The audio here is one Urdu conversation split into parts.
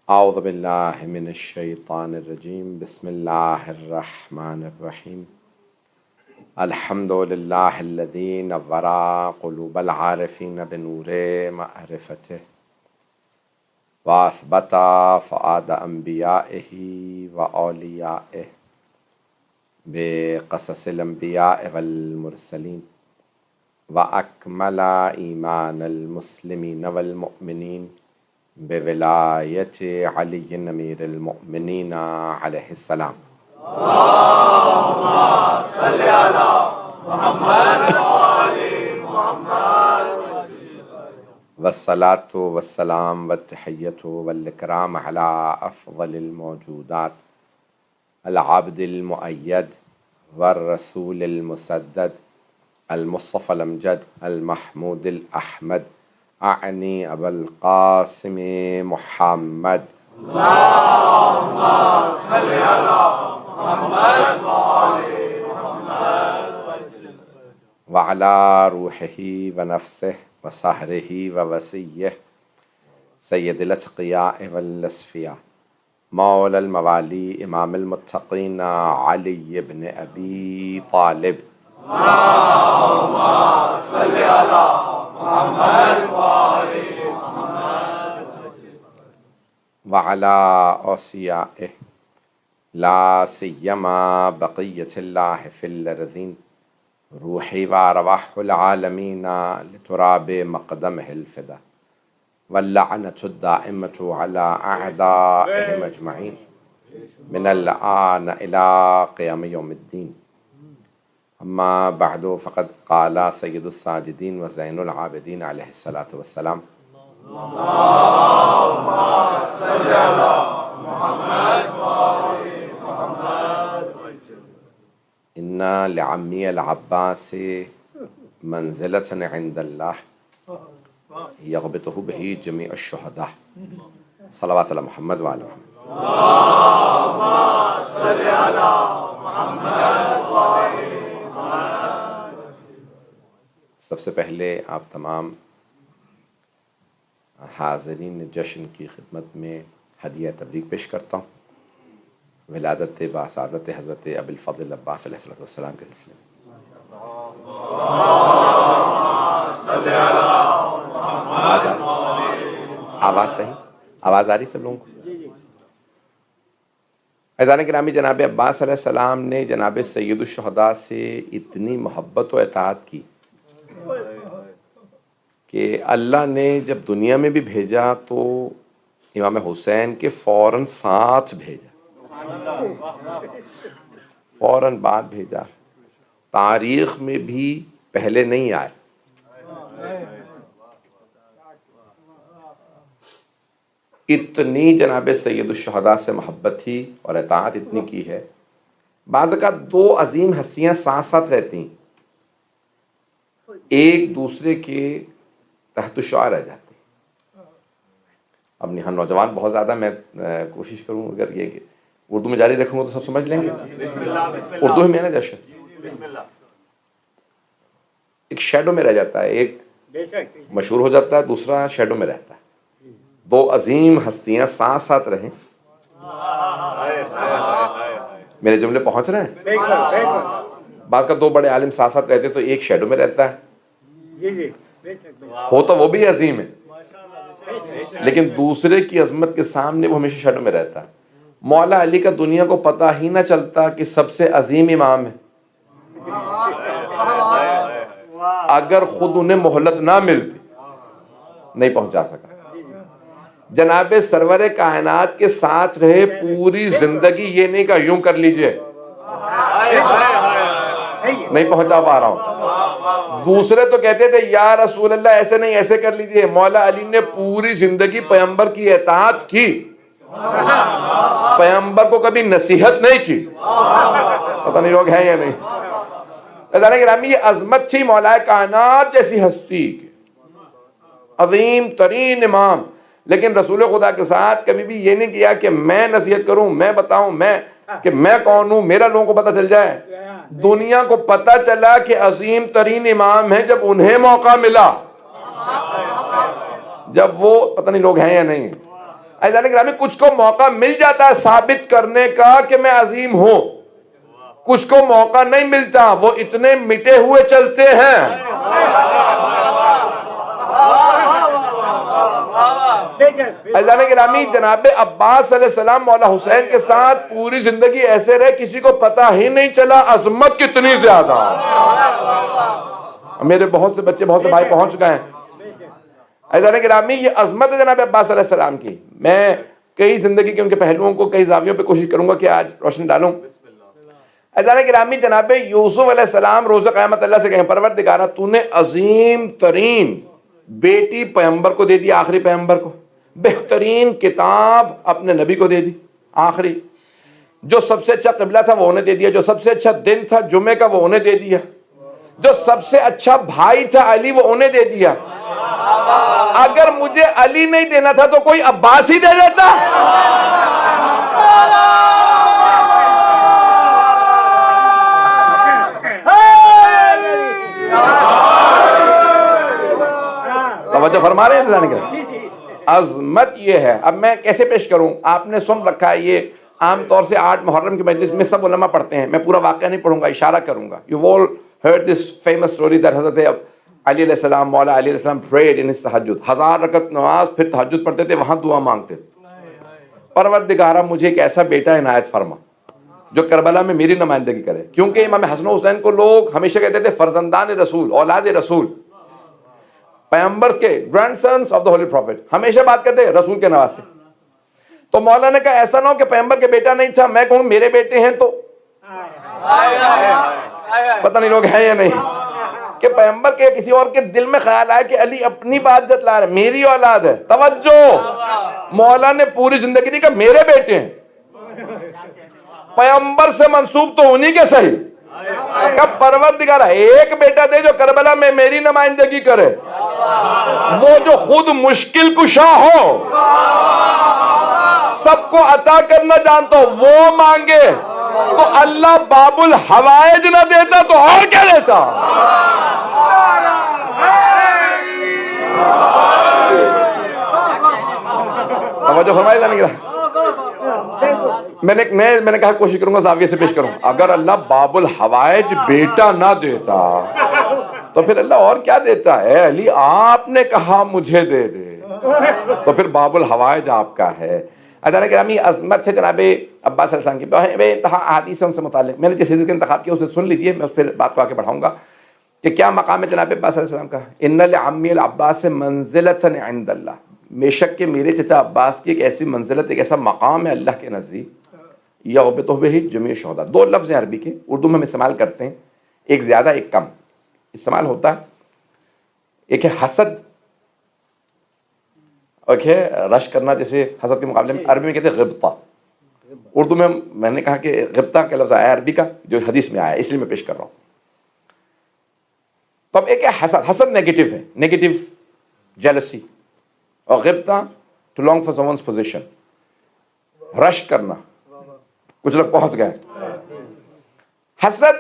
اعوذ باللہ من الشیطان الرجیم بسم اللہ الرحمن الرحیم الحمد للہ الذی نور قلوب العارفین بنور معرفته واثبت فؤاد انبیائہ واولیائہ بقصص الانبیاء والمرسلین واکمل ایمان المسلمین والمؤمنین بولایت علی امیر المؤمنین علیہ السلام. اللہم صلی علی محمد وآل محمد والصلاة والسلام والتحیۃ والاکرام علی افضل الموجودات العبد المؤید والرسول المسدد المصطفى الامجد المحمود الاحمد اعنی ابا القاسم محمد. اللہم صلی علی محمد وآل محمد وعلى روحه ونفسه وصهره ووسيه سید الاتقیاء والاصفیاء مولا الموالی امام المتقین علی بن ابی طالب. اللہم صلی علی محمد وآل محمد وعلى اوصیائه لا سیما بقیت اللہ فی الارضین روحی وارواح العالمین لتراب مقدمہ الفدا واللعنة الدائمة على اعدائهم اجمعین من الآن الى قیام یوم الدین. اما بعد فقد قال سید الساجدین و زین العابدین علیہ الصلاۃ والسلام اللہم صلی علی محمد وآل محمد ان لعمی العباس منزلة عند اللہ یغبطہ بہ جمیع الشہداء صلوات علی محمد وآل محمد. اللہم صلی علی محمد وآل محمد. سب سے پہلے آپ تمام حاضرین جشن کی خدمت میں ہدیہ تبریک پیش کرتا ہوں ولادت با سعادت حضرت ابی الفضل عباس علیہ السلام کے سلسلے میں. آواز صحیح؟ آواز آ رہی سب لوگوں کو؟ عزیزان گرامی، جناب عباس علیہ السلام نے جناب سید الشہداء سے اتنی محبت و اطاعت کی کہ اللہ نے جب دنیا میں بھی بھیجا تو امام حسین کے فوراً ساتھ بھیجا، فوراً بعد بھیجا، تاریخ میں بھی پہلے نہیں آئے. اتنی جناب سید الشہداء سے محبت تھی اور اطاعت اتنی کی ہے. بعض اوقات دو عظیم ہستیاں ساتھ ساتھ رہتی ہیں، ایک دوسرے کے تحت الشعاع رہ جاتے ہیں. اب یہاں نوجوان بہت زیادہ، میں کوشش کروں اگر یہ کہ اردو میں جاری رکھوں گا تو سب سمجھ لیں گے. اردو میں نا جشن ایک شیڈو میں رہ جاتا ہے، ایک مشہور ہو جاتا ہے، دوسرا شیڈو میں رہتا ہے. دو عظیم ہستیاں ساتھ ساتھ رہیں. میرے جملے پہنچ رہے ہیں؟ بعض کا دو بڑے عالم ساتھ ساتھ رہتے تو ایک شیڈو میں رہتا ہے، ہو تو وہ بھی عظیم ہے لیکن دوسرے کی عظمت کے سامنے وہ ہمیشہ شیڈو میں رہتا ہے. مولا علی کا دنیا کو پتہ ہی نہ چلتا کہ سب سے عظیم امام ہے. اگر خود انہیں مہلت نہ ملتی نہیں پہنچا سکا. جناب سرور کائنات کے ساتھ رہے پوری زندگی، یہ نہیں کہا یوں کر لیجئے، نہیں پہنچا پا رہا ہوں. دوسرے تو کہتے تھے یا رسول اللہ ایسے نہیں ایسے کر لیجئے. مولا علی نے پوری زندگی پیغمبر کی اطاعت کی، پیغمبر کو کبھی نصیحت نہیں کی. پتہ نہیں لوگ ہیں یا نہیں. عزیزان گرامی، یہ عظمت تھی مولا کائنات جیسی ہستی کی، عظیم ترین امام. لیکن رسول خدا کے ساتھ کبھی بھی یہ نہیں کیا کہ میں نصیحت کروں، میں بتاؤں کہ میں کون ہوں، میرا لوگوں کو پتہ چل جائے. دنیا کو پتہ چلا کہ عظیم ترین امام ہے جب انہیں موقع ملا، جب وہ پتہ نہیں لوگ ہیں یا نہیں. عزیزان گرامی کچھ کو موقع مل جاتا ہے ثابت کرنے کا کہ میں عظیم ہوں، کچھ کو موقع نہیں ملتا، وہ اتنے مٹے ہوئے چلتے ہیں۔ عزیزان گرامی جناب عباس علیہ السلام مولا حسین کے ساتھ پوری زندگی ایسے رہے، کسی کو پتہ ہی نہیں چلا عظمت کتنی زیادہ۔ میرے بہت سے بچے، بہت سے بھائی پہنچ گئے ہیں۔ عزیزان گرامی یہ عظمت ہے جناب عباس علیہ السلام کی۔ میں کئی زندگی کے ان کے پہلوؤں کو کئی زاویوں پہ کوشش کروں گا کہ آج روشن ڈالوں۔ عزیزان گرامی جناب یوسف علیہ السلام روز قیامت اللہ سے کہیں پروردگارہ تو نے عظیم ترین بیٹی پیغمبر کو دے دی، آخری پیغمبر کو، بہترین کتاب اپنے نبی کو دے دی آخری، جو سب سے اچھا قبلہ تھا وہ انہیں دے دیا، جو سب سے اچھا دن تھا جمعے کا وہ انہیں دے دیا، جو سب سے اچھا بھائی تھا علی وہ انہیں دے دیا۔ اگر مجھے علی نہیں دینا تھا تو کوئی عباس ہی دے دیتا۔ توجہ فرما رہے ہیں؟ عظمت یہ ہے۔ اب میں کیسے پیش کروں؟ آپ نے سن رکھا ہے، یہ عام طور سے 8 محرم کی مجلس میں سب علماء پڑھتے ہیں، میں پورا واقعہ نہیں پڑھوں گا، اشارہ کروں گا۔ You all heard this famous story that حضرت علی علیہ السلام، مولا علی علیہ السلام prayed in his تہجد، 1000 رکعت نماز پھر تہجد پڑھتے تھے، وہاں دعا مانگتے تھے، پروردگارہ مجھے ایک ایسا بیٹا عنایت فرما جو کربلا میں میری نمائندگی کرے، کیونکہ امام حسن و حسین کو لوگ ہمیشہ کہتے تھے فرزندان رسول، اولاد رسول، پیغمبر کے grandsons of the holy prophet, ہمیشہ بات کرتے ہیں رسول کے نواسے۔ تو مولا نے کہا ایسا نہ ہو کہ پیغمبر کے بیٹا نہیں تھا میں کہوں میرے بیٹے ہیں، تو پتہ نہیں لوگ ہیں یا نہیں، کہ پیغمبر کے کسی اور کے دل میں خیال آیا کہ علی اپنی بات جتلا رہا ہے، میری اولاد ہے۔ توجہ، مولا نے پوری زندگی نہیں کہا میرے بیٹے ہیں، پیغمبر سے منسوب تو انہی کے صحیح، کہ پروردگارہ ایک بیٹا دے جو کربلا میں میری نمائندگی کرے، وہ جو خود مشکل کشا ہو، سب کو عطا کرنا جانتا ہو، وہ مانگے تو اللہ باب الحوائج نہ دیتا تو اور کیا دیتا؟ توجہ فرمائی جانے گا۔ میں نے کہا کوشش کروں گا زاویے سے پیش کروں۔ اگر اللہ باب الحوائج بیٹا نہ دیتا تو پھر اللہ اور کیا دیتا ہے؟ علی آپ نے کہا مجھے دے دے، تو پھر باب الحوائج آپ کا ہے۔ عزیزان گرامی عظمت ہے جناب عباس علیہ السلام کی، بے انتہا احادیث ان سے متعلق، میں نے جس حدیث کا انتخاب کیا اسے سن لیجئے، میں اس پھر بات کو آگے بڑھاؤں گا کہ کیا مقام ہے جناب عباس علیہ السلام کا۔ ان لعمی العباس منزلۃ عند اللہ، بے شک کہ میرے چچا عباس کی ایک ایسی منزلت، ایک ایسا مقام ہے اللہ کے نزدیک، یغبطہ بہ جمیع الشہداء۔ 2 لفظ ہیں عربی کے، اردو میں ہم استعمال کرتے ہیں، ایک زیادہ ایک کم استعمال ہوتا ہے۔ ایک ہے حسد، ایک ہے رش کرنا، جیسے حسد کے مقابلے میں عربی میں کہتے ہیں غبطہ، اردو میں نے کہا کہ غبطہ کا لفظ آیا عربی کا جو حدیث میں آیا، اس لیے میں پیش کر رہا ہوں۔ تو اب ایک ہے حسد، حسد نیگیٹو ہے، نیگیٹو جیلسی، اور غبطہ ٹو لانگ فار سمونز پوزیشن، رش کرنا، کچھ لوگ پہنچ گئے۔ حسد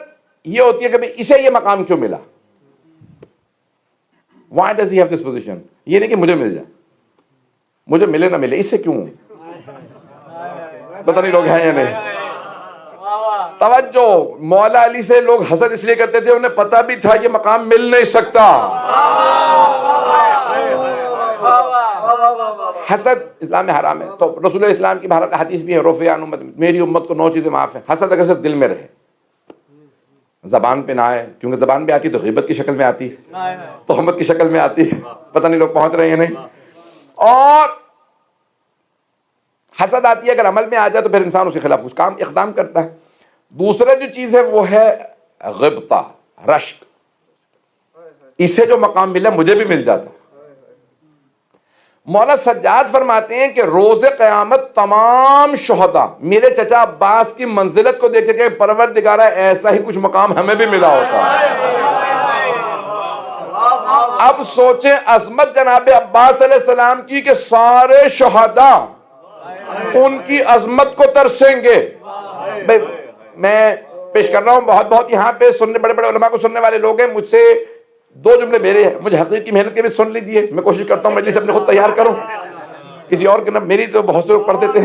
یہ ہوتی ہے کہ اسے یہ مقام کیوں ملا، why does he have this position، یہ نہیں کہ مجھے مل جائے، مجھے ملے نہ ملے، اسے کیوں؟ پتہ نہیں لوگ ہیں یا نہیں۔ توجہ، مولا علی سے لوگ حسد اس لیے کرتے تھے انہیں پتہ بھی تھا یہ مقام مل نہیں سکتا۔ حسد اسلام میں حرام ہے، تو رسول اسلام کی بہرحال حدیث بھی ہے، رفع عن امت، میری امت کو 9 چیزیں معاف ہیں۔ حسد اگر صرف دل میں رہے، زبان پہ نہ آئے، کیونکہ زبان پہ آتی تو غیبت کی شکل میں آتی، تہمت کی شکل میں آتی، پتہ نہیں لوگ پہنچ رہے ہیں نہیں، اور حسد آتی ہے اگر عمل میں آ جائے تو پھر انسان اس کے خلاف کچھ کام اقدام کرتا ہے۔ دوسرا جو چیز ہے وہ ہے غبطہ، رشک، اسے جو مقام ملا مجھے بھی مل جاتا۔ مولا سجاد فرماتے ہیں کہ روز قیامت تمام شہداء میرے چچا عباس کی منزلت کو دیکھ کے پروردگارہ ایسا ہی کچھ مقام ہمیں بھی ملا ہوتا۔ اب سوچیں عظمت جناب عباس علیہ السلام کی کہ سارے شہداء ان کی عظمت کو ترسیں گے۔ میں پیش کر رہا ہوں، بہت یہاں پہ سننے بڑے بڑے علماء کو سننے والے لوگ ہیں، مجھ سے 2 جملے میرے ہیں، مجھے حقیقی محنت کے بھی سن لیجیے، میں کوشش کرتا ہوں مجلس اپنے خود تیار کروں۔ کسی اور کے نام میری تو بہت سے لوگ پڑھتے تھے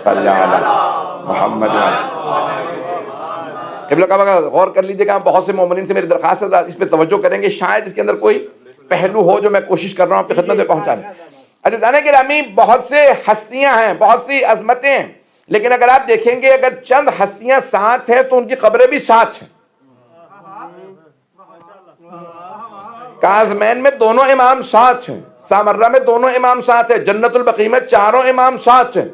صلی علی محمد. قبلہ کعبہ کا غور کر لیجیے گا. بہت سے مومنین سے میری درخواست ہے اس پہ توجہ کریں گے. شاید اس کے اندر کوئی پہلو ہو جو میں کوشش کر رہا ہوں آپ کی خدمت میں پہنچانے. عزیزان گرامی بہت سے ہستیاں ہیں, بہت سی عظمتیں ہیں, لیکن اگر آپ دیکھیں گے اگر چند ہستیاں ساتھ ہیں تو ان کی قبریں بھی ساتھ ہیں. کاظمین میں دونوں امام ساتھ ہیں, سامرہ میں دونوں امام ساتھ ہیں, جنت البقیع میں چاروں امام ساتھ ہیں.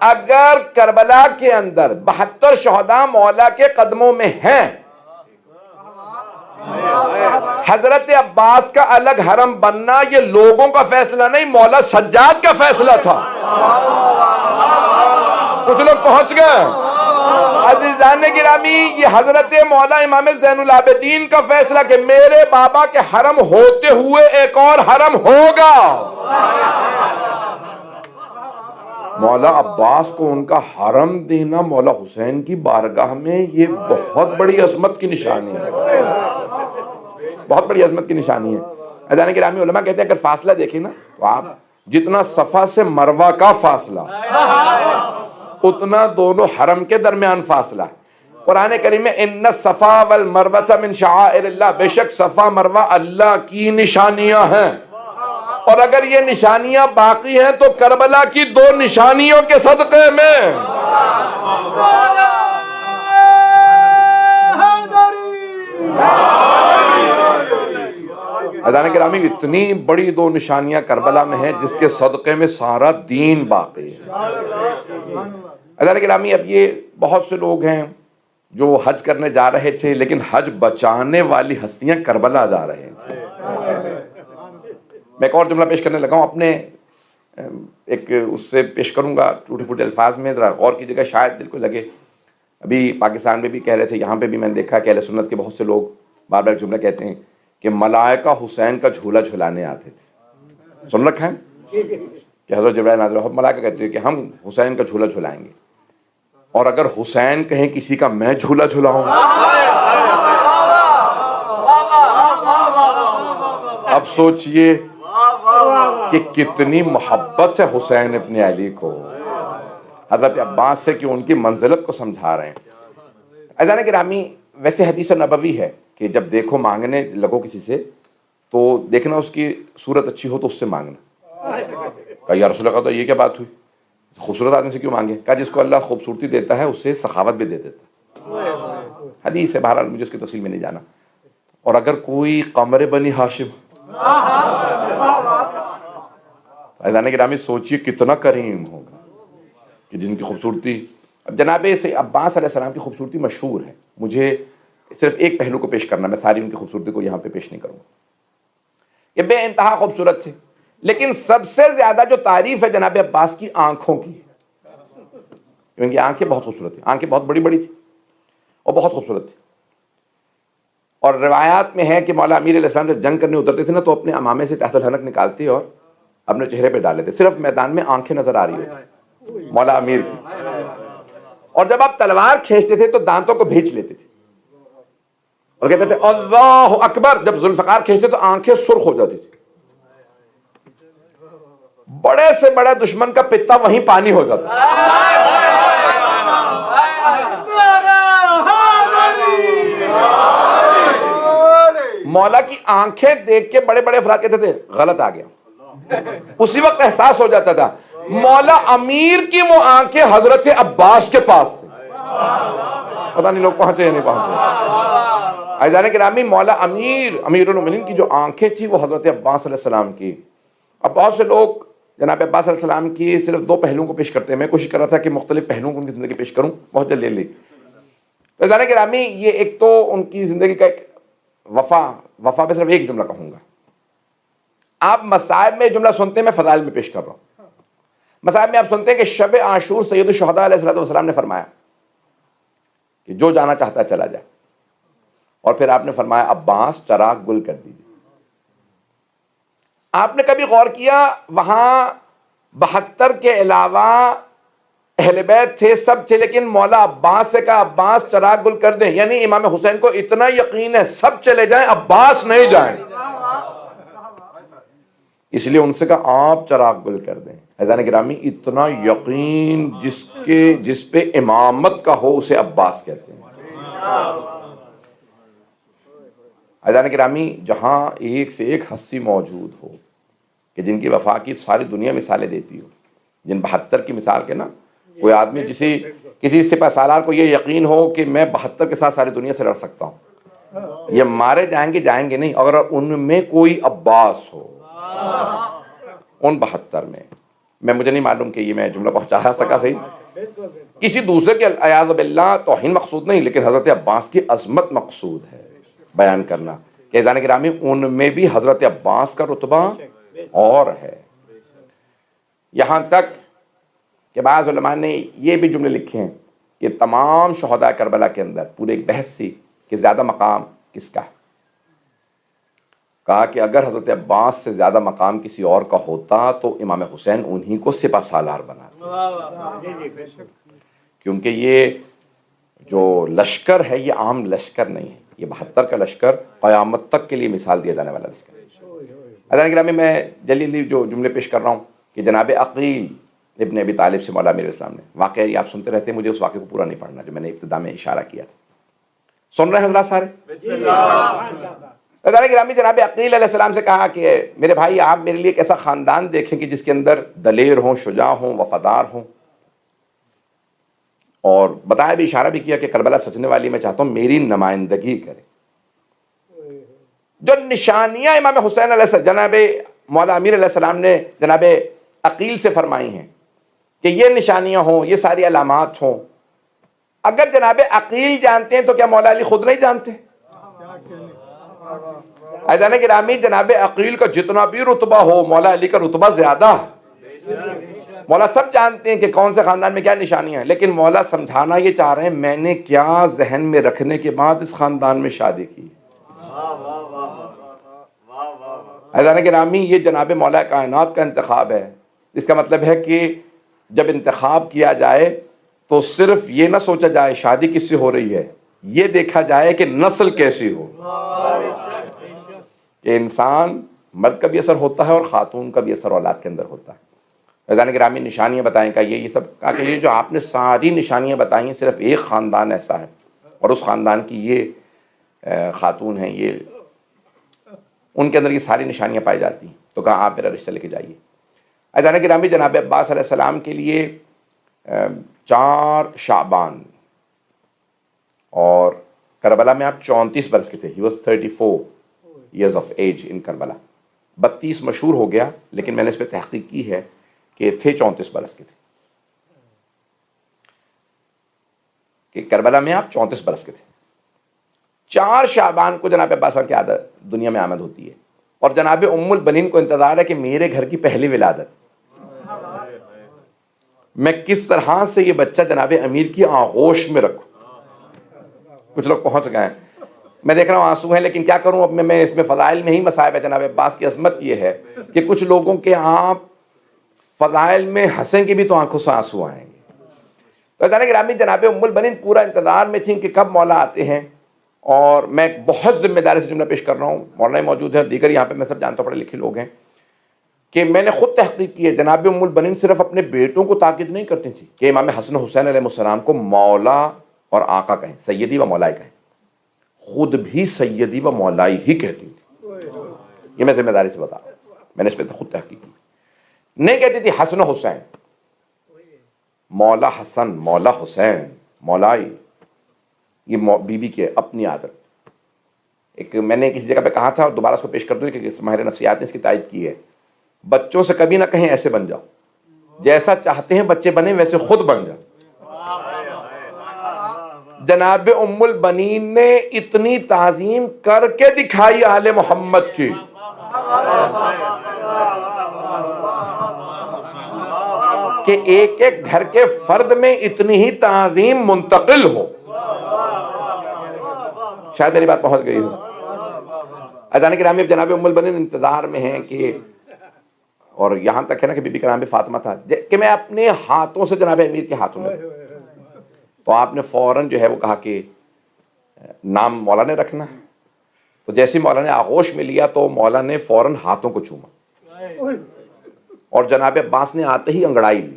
اگر کربلا کے اندر 72 شہداء مولا کے قدموں میں ہیں, حضرت عباس کا الگ حرم بننا یہ لوگوں کا فیصلہ نہیں, مولا سجاد کا فیصلہ تھا. کچھ لوگ پہنچ گئے. عزیزان گرامی یہ حضرت مولا امام زین العابدین کا فیصلہ کہ میرے بابا کے حرم ہوتے ہوئے ایک اور حرم ہوگا. مولا عباس کو ان کا حرم دینا مولا حسین کی بارگاہ میں یہ بہت بڑی عظمت کی نشانی ہے, بہت بڑی عظمت کی نشانی ہے. عزیزان گرامی علماء کہتے ہیں اگر فاصلہ دیکھیں نا تو آپ جتنا صفا سے مروہ کا فاصلہ اتنا دونوں حرم کے درمیان فاصلہ. قرآن کریم میں ان الصفا والمروہ من شعائر اللہ, بے شک صفا مروہ اللہ کی نشانیاں ہیں, اور اگر یہ نشانیاں باقی ہیں تو کربلا کی 2 نشانیوں کے صدقے میں عزیزان گرامی اتنی بڑی 2 نشانیاں کربلا میں ہیں جس کے صدقے میں سارا دین باقی ہے. عزیزان گرامی اب یہ بہت سے لوگ ہیں جو حج کرنے جا رہے تھے لیکن حج بچانے والی ہستیاں کربلا جا رہے تھے. میں ایک اور جملہ پیش کرنے لگا ہوں, اپنے ایک اس سے پیش کروں گا ٹوٹے پھوٹے الفاظ میں, ذرا غور کیجیے گا شاید دل کو لگے. ابھی پاکستان میں بھی کہہ رہے تھے, یہاں پہ بھی میں نے دیکھا کہ اہل سنت کے بہت سے لوگ بار بار جملہ کہتے ہیں کہ ملائکہ حسین کا جھولا جھلانے آتے تھے. سن رکھا ہے کہ حضرت جبرائیل نازل ہوئے, ملائکہ کہتے ہیں کہ ہم حسین کا جھولا جھلائیں گے, اور اگر حسین کہیں کسی کا میں جھولا جھلاؤں, اب سوچئے کہ کتنی محبت سے حسین ابن علی کو حضرت عباس سے کہ ان کی منزلت کو سمجھا رہے ہیں. عزیزان گرامی ویسے حدیث نبوی ہے کہ جب دیکھو مانگنے لگو کسی سے تو دیکھنا اس کی صورت اچھی ہو تو اس سے مانگنا. کہا یا رسول اللہ, تو یہ کیا بات ہوئی, خوبصورت آدمی سے کیوں مانگے؟ کہا جس کو اللہ خوبصورتی دیتا ہے اس سے سخاوت بھی دے دیتا ہے. حدیث ہے, بہرحال مجھے اس کی تفصیل میں نہیں جانا. اور اگر کوئی قمر بنی ہاشم, عزیزان گرامی سوچئے کتنا کریم ہوگا کہ جن کی خوبصورتی, اب جناب سے عباس علیہ السلام کی خوبصورتی مشہور ہے. مجھے صرف ایک پہلو کو پیش کرنا, میں ساری ان کی خوبصورتی کو یہاں پہ پیش نہیں کروں گا. یہ بے انتہا خوبصورت تھے, لیکن سب سے زیادہ جو تعریف ہے جناب عباس کی آنکھوں کی. ان کی آنکھیں بہت خوبصورت تھیں, آنکھیں بہت بڑی بڑی تھیں اور بہت خوبصورت تھیں. اور روایات میں ہے کہ مولا امیر علیہ السلام جب جنگ کرنے اترتے تھے نا تو اپنے عمامے سے تحت الحنک نکالتے اور اپنے چہرے پہ ڈال لیتے, صرف میدان میں آنکھیں نظر آ رہی ہوتی مولا امیر کی. اور جب آپ تلوار کھینچتے تھے تو دانتوں کو بھینچ لیتے تھے اور کہتے تھے اللہ اکبر. جب ذوالفقار کھینچتے تو آنکھیں سرخ ہو جاتی تھی. بڑے سے بڑا دشمن کا پتا وہیں پانی ہو جاتا. مولا کی آنکھیں دیکھ کے بڑے بڑے افراد کہتے تھے غلط آ گیا. اسی وقت احساس ہو جاتا تھا مولا امیر کی وہ آنکھیں حضرت عباس کے پاس تھیں. پتہ نہیں لوگ پہنچے یا نہیں پہنچے. عزیزان گرامی مولا امیر المومنین کی جو آنکھیں تھی وہ حضرت عباس علیہ السلام کی. اب بہت سے لوگ جناب عباس علیہ السلام کی صرف 2 پہلوؤں کو پیش کرتے ہیں. میں کوشش کر رہا تھا کہ مختلف پہلوؤں کو ان کی زندگی پیش کروں, بہت جلد لے لی. تو عزیزان گرامی یہ ایک تو ان کی زندگی کا ایک وفا پہ صرف ایک جملہ کہوں گا. آپ مصائب میں جملہ سنتے ہیں, میں فضائل میں پیش کر رہا ہوں. مصائب میں آپ سنتے ہیں کہ شب عاشور سید الشہداء علیہ السلام نے فرمایا کہ جو جانا چاہتا ہے چلا جائے, اور پھر آپ نے فرمایا عباس چراغ گل کر دیجیے. آپ نے کبھی غور کیا وہاں 72 کے علاوہ اہل بیت تھے، سب تھے، لیکن مولا عباس سے کہا عباس چراغ گل کر دیں، یعنی امام حسین کو اتنا یقین ہے سب چلے جائیں عباس نہیں جائیں، اس لیے ان سے کہا آپ چراغ گل کر دیں۔ عزیزان گرامی، اتنا یقین جس پہ امامت کا ہو اسے عباس کہتے ہیں۔ عزیزان گرامی، جہاں ایک سے ایک ہستی موجود ہو کہ جن کی وفا کی ساری دنیا مثالیں دیتی ہو، جن 72 کی مثال کے نا، کوئی آدمی کسی سپہ سالار کو یہ یقین ہو کہ میں 72 کے ساتھ ساری دنیا سے لڑ سکتا ہوں، یہ مارے جائیں گے نہیں، اگر ان میں کوئی عباس ہو ان 72 میں مجھے نہیں معلوم کہ یہ میں جملہ پہنچا سکا صحیح، کسی دوسرے کے اعاذ باللہ توہین مقصود نہیں، لیکن حضرت عباس کی عظمت مقصود ہے بیان کرنا کہ عزیزان گرامی ان میں بھی حضرت عباس کا رتبہ اور ہے، یہاں تک کہ بعض علماء نے یہ بھی جملے لکھے ہیں کہ تمام شہداء کربلا کے اندر پورے ایک بحث تھی کہ زیادہ مقام کس کا ہے، کہا کہ اگر حضرت عباس سے زیادہ مقام کسی اور کا ہوتا تو امام حسین انہی کو سپہ سالار بناتے، کیونکہ یہ جو لشکر ہے یہ عام لشکر نہیں ہے، یہ 72 کا لشکر قیامت تک کے لیے مثال دیا جانے والا لشکر ہے۔ عزیزان گرامی، میں جلدی جو جملے پیش کر رہا ہوں کہ جناب عقیل ابن ابی طالب سے مولا امیر الاسلام نے واقعہ، یہ آپ سنتے رہتے ہیں، مجھے اس واقعے کو پورا نہیں پڑھنا جو میں نے ابتدا میں اشارہ کیا تھا، سن رہے ہیں حضرات سارے؟ عزیزان گرامی، جناب عقیل علیہ السلام سے کہا کہ میرے بھائی آپ میرے لیے ایک ایسا خاندان دیکھیں کہ جس کے اندر دلیر ہوں، شجاع ہوں، وفادار ہوں، اور بتایا بھی، اشارہ بھی کیا کہ کربلا سجنے والی میں چاہتا ہوں میری نمائندگی کرے۔ جو نشانیاں امام حسین علیہ السلام، جناب مولا امیر علیہ السلام نے جناب عقیل سے فرمائی ہیں کہ یہ نشانیاں ہوں، یہ ساری علامات ہوں، اگر جناب عقیل جانتے ہیں تو کیا مولا علی خود نہیں جانتے؟ عزیزان گرامی، جناب عقیل کا جتنا بھی رتبہ ہو مولا علی کا رتبہ زیادہ ہے، مولا سب جانتے ہیں کہ کون سے خاندان میں کیا نشانیاں ہیں، لیکن مولا سمجھانا یہ چاہ رہے ہیں میں نے کیا ذہن میں رکھنے کے بعد اس خاندان میں شادی کی۔ عزیزان گرامی، یہ جناب مولا کائنات کا انتخاب ہے، اس کا مطلب ہے کہ جب انتخاب کیا جائے تو صرف یہ نہ سوچا جائے شادی کس سے ہو رہی ہے، یہ دیکھا جائے کہ نسل کیسی ہو، کہ انسان مرد کا بھی اثر ہوتا ہے اور خاتون کا بھی اثر اولاد کے اندر ہوتا ہے۔ عزیزان گرامی، نشانیاں بتائیں کا یہ سب کہا کہ یہ جو آپ نے ساری نشانیاں بتائی ہیں صرف ایک خاندان ایسا ہے اور اس خاندان کی یہ خاتون ہیں، یہ ان کے اندر یہ ساری نشانیاں پائی جاتی ہیں، تو کہا آپ میرا رشتہ لے کے جائیے۔ عزیزان گرامی، جناب عباس علیہ السلام کے لیے 4 شعبان اور کربلا میں آپ 34 برس کے تھے، he was 34 years of age in Karbala, 32 مشہور ہو گیا لیکن میں نے اس پہ تحقیق کی ہے کہ تھے 34 برس کے تھے، کہ کربلا میں آپ 34 برس کے تھے۔ 4 شعبان کو جناب عباس کی عادت دنیا میں آمد ہوتی ہے، اور جناب ام البنین کو انتظار ہے کہ میرے گھر کی پہلی ولادت، میں کس طرح سے یہ بچہ جناب امیر کی آغوش میں رکھوں۔ کچھ لوگ پہنچ گئے ہیں، میں دیکھ رہا ہوں آنسو ہیں، لیکن کیا کروں، اب میں اس میں فضائل میں ہی مصائب ہے۔ جناب عباس کی عظمت یہ ہے کہ کچھ لوگوں کے آپ فضائل میں ہنسیں گے بھی تو آنکھوں سے آنسو آئیں گے۔ تو عزیزان گرامی، جناب ام البنین پورا انتظار میں تھیں کہ کب مولا آتے ہیں، اور میں بہت ذمہ داری سے جملہ پیش کر رہا ہوں، مولانا موجود ہے، دیگر یہاں پہ میں سب جانتا ہوں، پڑھے لکھے لوگ ہیں، کہ میں نے خود تحقیق کی ہے، جناب ام البنین صرف اپنے بیٹوں کو تاکید نہیں کرتی تھی کہ امام حسن حسین علیہ السلام کو مولا اور آقا کہیں، سیدی و مولائی کہیں، خود بھی سیدی و مولائی ہی کہتی تھی۔ یہ میں ذمہ داری سے بتا رہا ہوں، میں نے اس پہ خود تحقیق کی، نہیں کہتی تھی حسن و حسین، مولا حسن، مولا حسین، مولائی، یہ بی بی کے اپنی عادت۔ ایک میں نے کسی جگہ پہ کہا تھا اور دوبارہ اس کو پیش کر دوں کہ ماہر نفسیات نے اس کی تائید کی ہے، بچوں سے کبھی نہ کہیں ایسے بن جاؤ، جیسا چاہتے ہیں بچے بنے ویسے خود بن جاؤ۔ جناب ام البنین نے اتنی تعظیم کر کے دکھائی آل محمد کی، کہ ایک ایک گھر کے فرد میں اتنی ہی تعظیم منتقل ہو۔ شاید میری بات پہنچ گئی ہو۔ عزیزان گرامی، جناب ام البنین انتظار میں ہیں کہ اور یہاں تک ہے نا کہ بی بی کا نام بھی فاطمہ تھا کہ میں اپنے ہاتھوں سے جناب امیر کے ہاتھوں میں دوں۔ تو آپ نے فوراً جو ہے وہ کہا کہ نام مولا نے رکھنا۔ تو جیسے مولا نے آغوش میں لیا تو مولا نے فوراً ہاتھوں کو چوما اور جناب عباس نے آتے ہی انگڑائی لی۔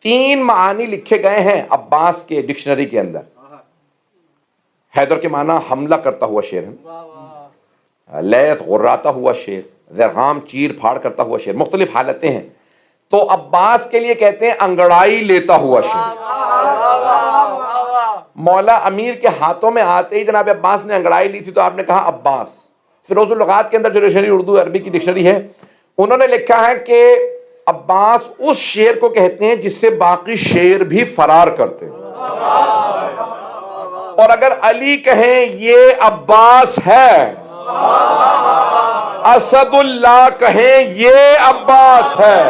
3 معانی لکھے گئے ہیں عباس کے ڈکشنری کے اندر۔ حیدر کے معنی حملہ کرتا ہوا شیر ہے، لیث غراتا ہوا شیر، ذرغام چیر پھاڑ کرتا ہوا شیر، مختلف حالتیں ہیں۔ تو عباس کے لیے کہتے ہیں انگڑائی لیتا ہوا شیر۔ مولا امیر کے ہاتھوں میں آتے ہی جناب عباس نے انگڑائی لی تھی تو آپ نے کہا عباس۔ فیروز اللغات کے اندر جو ڈکشنری اردو عربی کی ڈکشنری ہے انہوں نے لکھا ہے کہ عباس اس شیر کو کہتے ہیں جس سے باقی شیر بھی فرار کرتے ہیں۔ اور اگر علی کہیں یہ عباس ہے، اسد اللہ کہیں یہ عباس ہے۔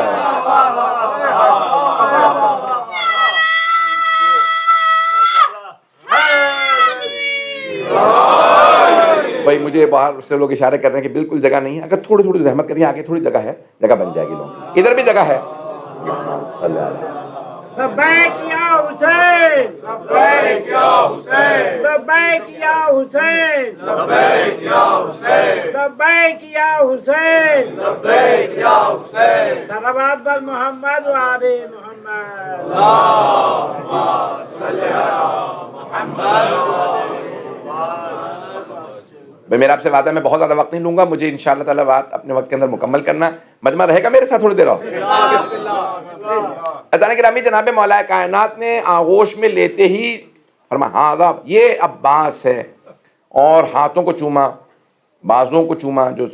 بھائی مجھے باہر سے لوگ اشارے کر رہے ہیں کہ بالکل جگہ نہیں ہے، اگر تھوڑی تھوڑی زحمت کریے آگے تھوڑی جگہ ہے، جگہ بن جائے گی لوگ، ادھر بھی جگہ ہے۔ لبیک یا حسین، لبیک یا حسین، لبیک یا حسین، لبیک یا حسین، لبیک یا حسین، لبیک یا حسین۔ صلوات بر محمد و آل محمد، اللہم صلی علی محمد۔ بھائی میرا آپ سے وعدہ ہے میں بہت زیادہ وقت نہیں لوں گا، مجھے انشاءاللہ تعالی بات اپنے وقت کے اندر مکمل کرنا۔ مجمع رہے گا میرے ساتھ تھوڑی دیر اور؟ عزیزان گرامی، جناب مولا کائنات نے آغوش میں لیتے ہی فرمایا ہاں یہ عباس ہے، اور ہاتھوں کو چوما، بازوں کو چوما، جو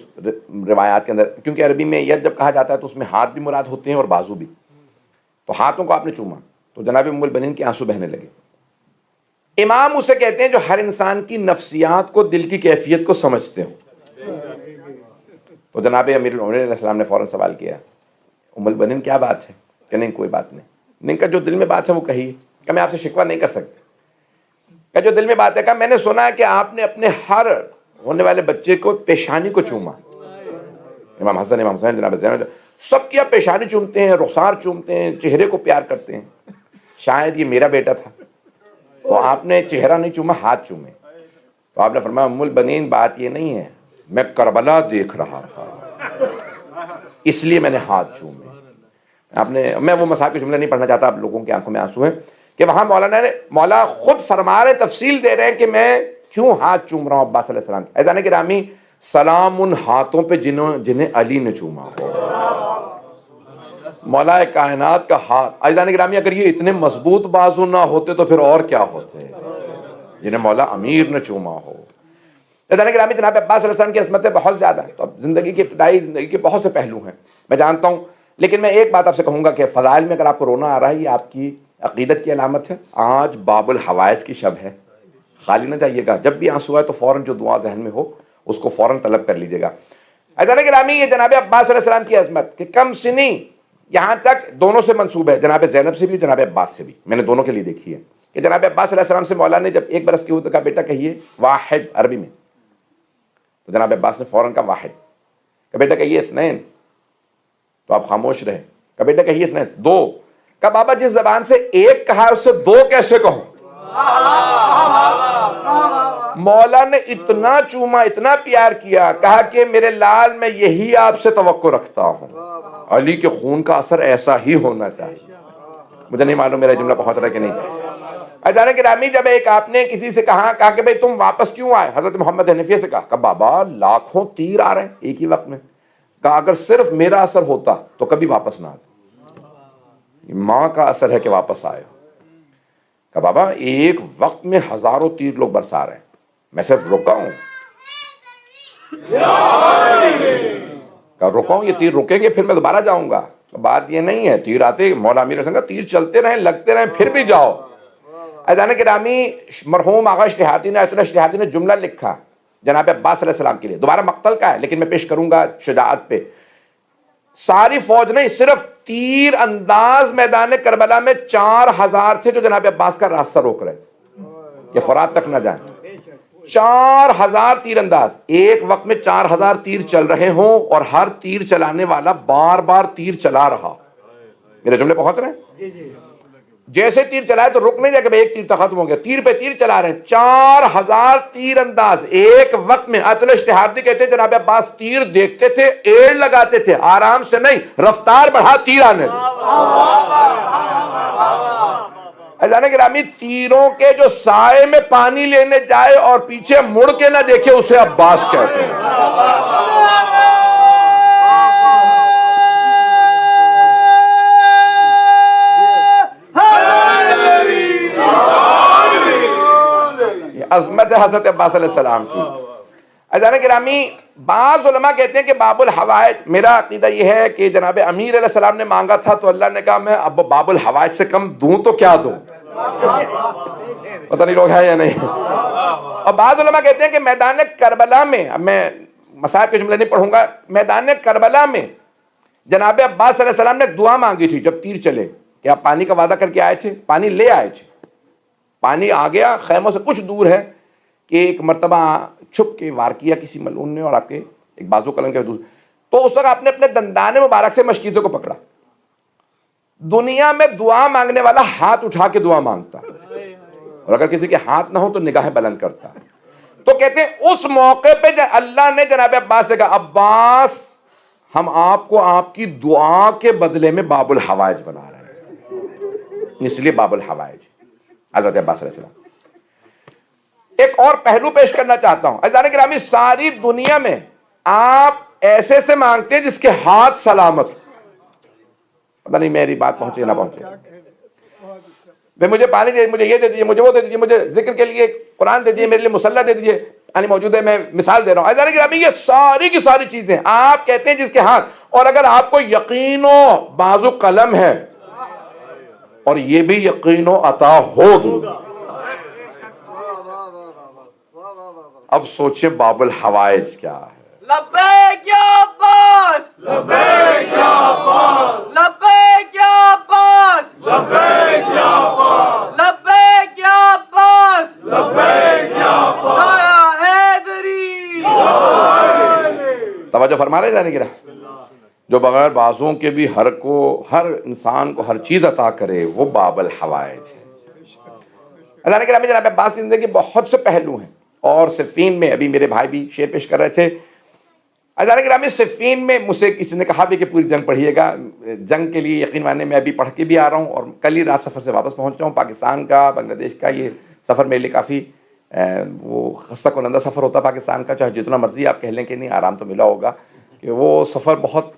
روایات کے اندر، کیونکہ عربی میں ید جب کہا جاتا ہے تو اس میں ہاتھ بھی مراد ہوتے ہیں اور بازو بھی، تو ہاتھوں کو آپ نے چوما تو جناب ام البنین کے آنسو بہنے لگے۔ امام اسے کہتے ہیں جو ہر انسان کی نفسیات کو، دل کی کیفیت کو سمجھتے ہوں۔ تو جناب امیر المومنین علیہ السلام نے فوراً سوال کیا ام البنین کیا بات ہے؟ کہ نہیں کوئی بات نہیں۔ نہیں کہا جو دل میں بات ہے وہ کہیے۔ کہ میں آپ سے شکوہ نہیں کر سکتا۔ کہ جو دل میں بات ہے، کہ میں نے سنا ہے کہ آپ نے اپنے ہر ہونے والے بچے کو پیشانی کو چوما۔ امام حسن، امام حسین، جناب زینب سب کی آپ پیشانی چومتے ہیں، رخسار چومتے ہیں، چہرے کو پیار کرتے ہیں۔ شاید یہ میرا بیٹا تھا تو آپ نے چہرہ نہیں چوما، ہاتھ چومے۔ تو آپ نے فرمایا ام البنین بات یہ نہیں ہے، میں کربلا دیکھ رہا تھا اس لیے میں نے ہاتھ چومے۔ میں وہ مصحف کے جملے نہیں پڑھنا چاہتا، آپ لوگوں کی آنکھوں میں آنسو ہیں کہ وہاں مولا خود فرما رہے، تفصیل دے رہے ہیں کہ میں کیوں ہاتھ چوم رہا ہوں عباس علیہ السلام۔ عزیزان گرامی، سلام ان ہاتھوں پہ جنہیں علی نے چوما ہو۔ مولا کائنات کا ہاتھ، عزیزان گرامی، اگر یہ اتنے مضبوط بازو نہ ہوتے تو پھر اور کیا ہوتے، جنہیں مولا امیر نے چوما ہو۔ عزیزان گرامی، جناب عباس علیہ السلام کی عظمتیں بہت زیادہ ہیں، تو اب زندگی کی ابتدائی زندگی کے بہت سے پہلو ہیں میں جانتا ہوں، لیکن میں ایک بات آپ سے کہوں گا کہ فضائل میں اگر آپ کو رونا آ رہا ہے، یہ آپ کی عقیدت کی علامت ہے۔ آج باب الحوائج کی شب ہے، خالی نہ جائیے گا، جب بھی آنسو آئے تو فوراً جو دعا ذہن میں ہو اس کو فوراً طلب کر لیجیے گا۔ عزیزان گرامی، یہ جناب عباس علیہ السلام کی عظمت کہ کم سنی یہاں تک دونوں سے منسوب ہے، جناب زینب سے بھی جناب عباس سے بھی، میں نے دونوں کے لیے دیکھی ہے کہ جناب عباس علیہ السلام سے مولا نے جب 1 برس کی ہوئی تو کہا بیٹا کہیے واحد عربی میں، تو جناب عباس نے فوراً کہا واحد۔ کہ بیٹا کہیے اثنین، تو آپ خاموش رہے۔ کہ بیٹا کہیے اثنین، 2۔ کہ بابا جس زبان سے 1 کہا ہے اس سے 2 کیسے کہوں؟ مولا نے اتنا چوما، اتنا پیار کیا، کہا کہ میرے لال میں یہی آپ سے توقع رکھتا ہوں، علی کے خون کا اثر ایسا ہی ہونا چاہیے۔ مجھے نہیں معلوم میرا جملہ پہنچ رہا ہے کہ نہیں۔ عزیزان گرامی، جب ایک آپ نے کسی سے کہا کہ بھئی تم واپس کیوں آئے، حضرت محمد حنفیہ سے کہا کہ بابا لاکھوں تیر آ رہے ہیں ایک ہی وقت میں، کہا اگر صرف میرا اثر ہوتا تو کبھی واپس نہ آتے، ماں کا اثر ہے کہ واپس آئے۔ کہ بابا ایک وقت میں ہزاروں تیر لوگ برسا رہے ہیں، میں صرف رکا ہوں۔ کہ رکا ہوں، یہ تیر رکیں گے پھر میں دوبارہ جاؤں گا۔ بات یہ نہیں ہے، تیر آتے، مولا امیر حسن کا تیر چلتے رہیں، لگتے رہیں، پھر بھی جاؤ۔ عزیزان گرامی، مرحوم آغا اشتہادی نے، ایت اللہ اشتہادی نے جملہ لکھا جناب عباس علیہ السلام کے لیے، دوبارہ مقتل کا ہے لیکن میں پیش کروں گا شجاعت پہ۔ ساری فوج نہیں، صرف تیر انداز میدان کربلا میں 4000 تھے جو جناب عباس کا راستہ روک رہے تھے کہ فرات تک نہ جائیں۔ 4000 تیر انداز ایک وقت میں 4000 تیر چل رہے ہوں اور ہر تیر چلانے والا بار بار تیر چلا رہا. میرے جملے پہنچ رہے ہیں؟ جیسے تیر چلائے تو رک نہیں جائے کہ بھئی ایک تیر تو ختم ہو گیا, تیر پہ تیر چلا رہے ہیں. 4000 تیر انداز ایک وقت میں. عطل اشتہاردی کہتے ہیں جناب عباس تیر دیکھتے تھے, ایڑ لگاتے تھے, آرام سے نہیں, رفتار بڑھا تیر آنے عزیزان گرامی, تیروں کے جو سائے میں پانی لینے جائے اور پیچھے مڑ کے نہ دیکھے اسے عباس کہتے ہیں. یہ عظمت ہے حضرت عباس علیہ السلام کی. عزیزان گرامی, بعض علماء کہتے ہیں کہ باب الحوائج, میرا عقیدہ یہ ہے کہ جناب امیر علیہ السلام نے مانگا تھا تو اللہ نے کہا میں اب باب الحوائج سے کم دوں تو کیا دوں. پتہ نہیں لوگ ہیں یا نہیں. اور بعض علماء کہتے ہیں کہ میدان کربلا میں, اب میں مصائب کے جملے نہیں پڑھوں گا, میدان کربلا میں جناب عباس علیہ السلام نے دعا مانگی تھی جب تیر چلے کہ آپ پانی کا وعدہ کر کے آئے تھے, پانی لے آئے تھے, پانی آ گیا, خیموں سے کچھ دور ہے کہ ایک مرتبہ چھپ کے وار کیا کسی ملعون نے اور آپ کے ایک بازو قلم کے دور, تو اس وقت آپ نے اپنے دندان مبارک سے مشکیزوں کو پکڑا. دنیا میں دعا مانگنے والا ہاتھ اٹھا کے دعا مانگتا ہے, اور اگر کسی کے ہاتھ نہ ہو تو نگاہیں بلند کرتا ہے. تو کہتے ہیں اس موقع پہ اللہ نے جناب عباس سے کہا عباس ہم آپ کو آپ کی دعا کے بدلے میں باب الحوائج بنا رہے ہیں, اس لیے باب الحوائج حضرت عباس علیہ السلام. ایک اور پہلو پیش کرنا چاہتا ہوں عزیزان گرامی, ساری دنیا میں آپ ایسے سے مانگتے ہیں جس کے ہاتھ سلامت, پتہ نہیں میری بات پہنچے نہ پہنچے. بھئی مجھے پانی دے, مجھے یہ دے دیجیے, مجھے وہ دے دیجیے, مجھے ذکر کے لیے قرآن دے دیجیے, میرے لیے مصلی دے دیجیے, یعنی موجود ہے, میں مثال دے رہا ہوں. عزیزان گرامی یہ ساری کی ساری چیزیں آپ کہتے ہیں جس کے ہاتھ, اور اگر آپ کو یقین و بازو قلم ہے اور یہ بھی یقین و عطا ہوگی, اب سوچے باب الحوائج کیا ہے. لبیک یا عباس, لبیک یا عباس, لبیک یا عباس, لبیک یا عباس, لبیک یا عباس, لبیک یا عباس, یا حیدری. توجہ فرما رہے جانے گرا, جو بغیر بازوں کے بھی ہر انسان کو ہر چیز عطا کرے وہ باب الحوائج ہے. اللہ نے جناب عباس کی زندگی بہت سے پہلو ہیں, اور صفین میں ابھی میرے بھائی بھی شعر پیش کر رہے تھے. عزیزان گرامی صفین میں مجھ سے کسی نے کہا بھی کہ پوری جنگ پڑھیے گا, جنگ کے لیے یقین ماننے میں ابھی پڑھ کے بھی آ رہا ہوں, اور کل ہی رات سفر سے واپس پہنچا ہوں. پاکستان کا, بنگلہ دیش کا یہ سفر میرے لیے کافی وہ خستہ کنندہ سفر ہوتا پاکستان کا, چاہے جتنا مرضی آپ کہہ لیں کہ نہیں آرام تو ملا ہوگا, کہ وہ سفر بہت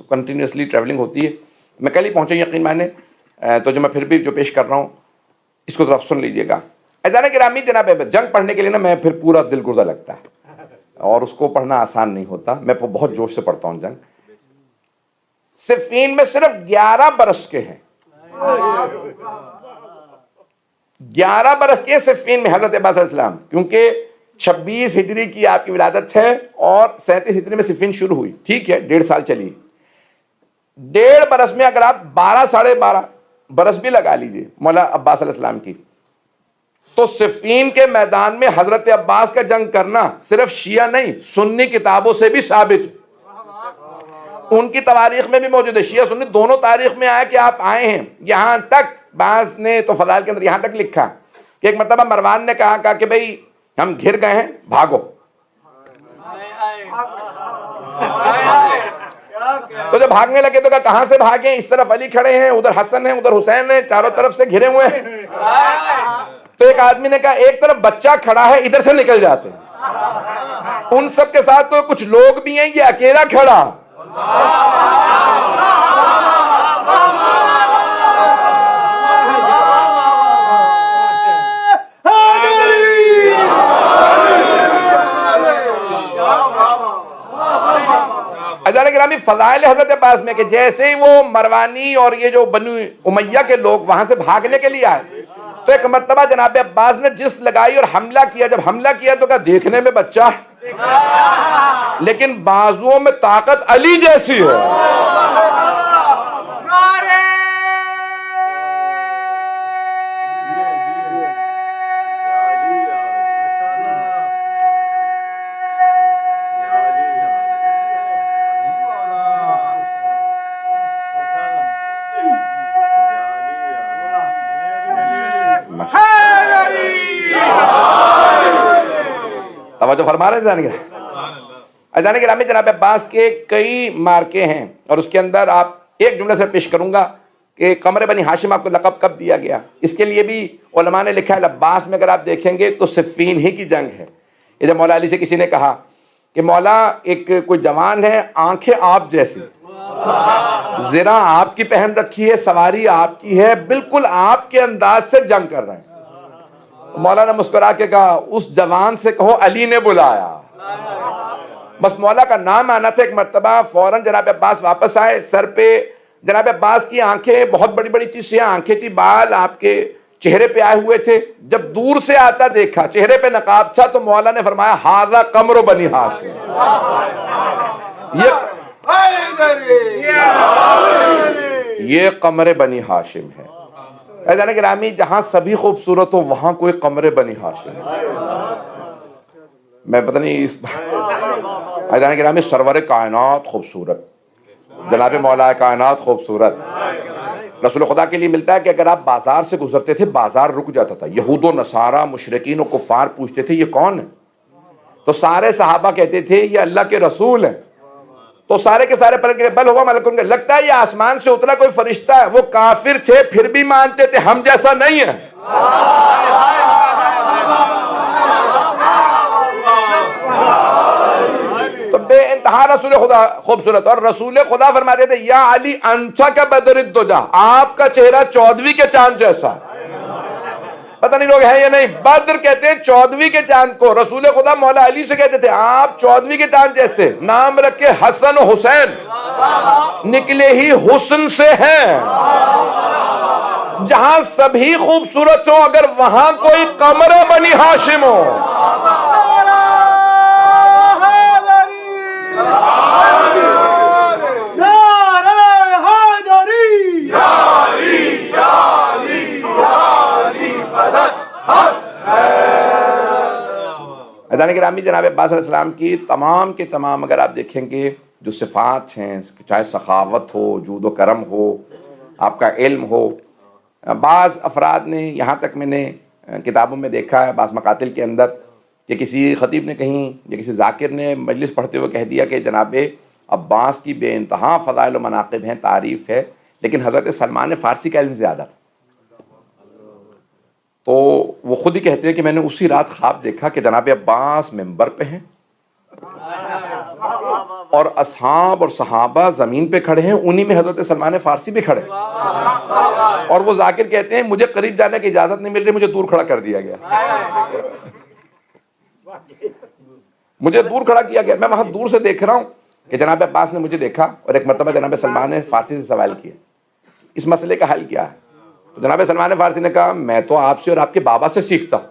کنٹینیوسلی ٹریولنگ ہوتی ہے. میں کل ہی پہنچا یقین ماننے, تو جو میں پھر بھی جو پیش کر رہا ہوں اس کو ذرا سن لیجئے گا. عزیزان گرامی جناب جنگ پڑھنے کے لیے نا میں پھر پورا دل گردہ لگتا ہے, اور اس کو پڑھنا آسان نہیں ہوتا. میں بہت جوش سے پڑھتا ہوں جنگ. صفین میں صرف 11 برس کے ہیں, 11 برس کے صفین میں حضرت عباس علیہ السلام, کیونکہ 26 ہجری کی آپ کی ولادت ہے اور 37 ہجری میں صفین شروع ہوئی, ٹھیک ہے 1.5 سال چلی. 1.5 برس میں اگر آپ 12 ساڑھے 12 برس بھی لگا لیجئے مولا عباس علیہ السلام کی, تو صفین کے میدان میں حضرت عباس کا جنگ کرنا صرف شیعہ نہیں سنی کتابوں سے بھی ثابت, ان کی تواریخ میں بھی موجود ہے. شیعہ سنی دونوں تاریخ میں آیا کہ آپ آئے ہیں. یہاں تک بعض نے تو فضائل کے اندر یہاں تک لکھا کہ ایک مرتبہ مروان نے کہا کہ بھئی ہم گھر گئے ہیں, بھاگو. تو جب بھاگنے لگے تو کہاں سے بھاگیں, اس طرف علی کھڑے ہیں, ادھر حسن ہیں, ادھر حسین ہیں, چاروں طرف سے گھرے ہوئے ہیں. تو ایک آدمی نے کہا ایک طرف بچہ کھڑا ہے, ادھر سے نکل جاتے ہیں. ان سب کے ساتھ تو کچھ لوگ بھی ہیں, یہ اکیلا کھڑا. عزیزان گرامی فضائل حضرت عباس میں کہ جیسے وہ مروانی اور یہ جو بنو امیہ کے لوگ وہاں سے بھاگنے کے لیے آئے, تو ایک مرتبہ جناب عباس نے جس لگائی اور حملہ کیا. جب حملہ کیا تو کہا دیکھنے میں بچہ لیکن بازوؤں میں طاقت علی جیسی ہے. توجہ فرما رہے ہیں اذان گرامی؟ جناب عباس کے کئی مارکے ہیں اور اس کے اندر آپ ایک جملے سے پیش کروں گا کہ قمر بنی ہاشم آپ کو لقب کب دیا گیا. اس کے لیے بھی علماء نے لکھا ہے عباس میں اگر آپ دیکھیں گے تو صفین ہی کی جنگ ہے. یہ جب مولا علی سے کسی نے کہا کہ مولا ایک کوئی جوان ہے، آنکھیں آپ جیسی، زرہ آپ کی پہن رکھی ہے، سواری آپ کی ہے، بالکل آپ کے انداز سے جنگ کر رہے ہیں. تو مولا نے مسکرا کے کہا اس جوان سے کہو علی نے بلایا. بس مولا کا نام آنا تھا. ایک مرتبہ فوراً جناب عباس واپس آئے. سر پہ جناب عباس کی آنکھیں بہت بڑی بڑی تھی، سیاہ آنکھیں تھی، بال آپ کے چہرے پہ آئے ہوئے تھے. جب دور سے آتا دیکھا، چہرے پہ نقاب تھا، تو مولا نے فرمایا ھذا قمر بنی ہاشم، یہ قمر بنی ہاشم ہے. عزیزان گرامی، جہاں سبھی خوبصورت ہو وہاں کوئی قمر بنی ہاشم ہے. میں پتہ نہیں اس عزیزان گرامی، سرور کائنات خوبصورت، جناب مولا کائنات خوبصورت. رسول خدا کے لیے ملتا ہے کہ اگر آپ بازار سے گزرتے تھے بازار رک جاتا تھا. یہود و نصارہ، مشرکین و کفار پوچھتے تھے یہ کون ہے؟ تو سارے صحابہ کہتے تھے یہ اللہ کے رسول ہیں. تو سارے کے سارے پلٹ کے بل ہوا ملکن کے، لگتا ہے یہ آسمان سے اترا کوئی فرشتہ ہے. وہ کافر تھے پھر بھی مانتے تھے ہم جیسا نہیں ہے. تو بے انتہا رسول خدا خوبصورت. اور رسول خدا فرماتے تھے یا علی انت کا بدر الدجا، آپ کا چہرہ 14ویں کے چاند جیسا. پتہ نہیں لوگ ہیں یا نہیں، بدر کہتے ہیں 14ویں کے چاند کو. رسول خدا مولا علی سے کہتے تھے آپ 14ویں کے چاند جیسے. نام رکھے حسن و حسین، نکلے ہی حسن سے ہیں. جہاں سبھی خوبصورت ہو اگر وہاں کوئی قمر بنی ہاشم ہو. عزیزان گرامی، جناب عباس علیہ السلام کی تمام کے تمام اگر آپ دیکھیں گے جو صفات ہیں، چاہے سخاوت ہو، جود و کرم ہو، آپ کا علم ہو. بعض افراد نے، یہاں تک میں نے کتابوں میں دیکھا ہے بعض مقاتل کے اندر، کہ کسی خطیب نے کہیں یا کسی ذاکر نے مجلس پڑھتے ہوئے کہہ دیا کہ جناب عباس کی بے انتہا فضائل و مناقب ہیں، تعریف ہے، لیکن حضرت سلمان فارسی کا علم زیادہ تھا. تو وہ خود ہی کہتے ہیں کہ میں نے اسی رات خواب دیکھا کہ جناب عباس منبر پہ ہیں اور اصحاب اور صحابہ زمین پہ کھڑے ہیں، انہی میں حضرت سلمان فارسی بھی کھڑے. اور وہ ذاکر کہتے ہیں مجھے قریب جانے کی اجازت نہیں مل رہی، مجھے دور کھڑا کر دیا گیا. مجھے دور کھڑا کیا گیا. میں وہاں دور سے دیکھ رہا ہوں کہ جناب عباس نے مجھے دیکھا. اور ایک مرتبہ جناب سلمان فارسی سے سوال کیا اس مسئلے کا حل کیا ہے. تو جناب سلمان فارسی نے کہا میں تو آپ سے اور آپ کے بابا سے سیکھتا ہوں.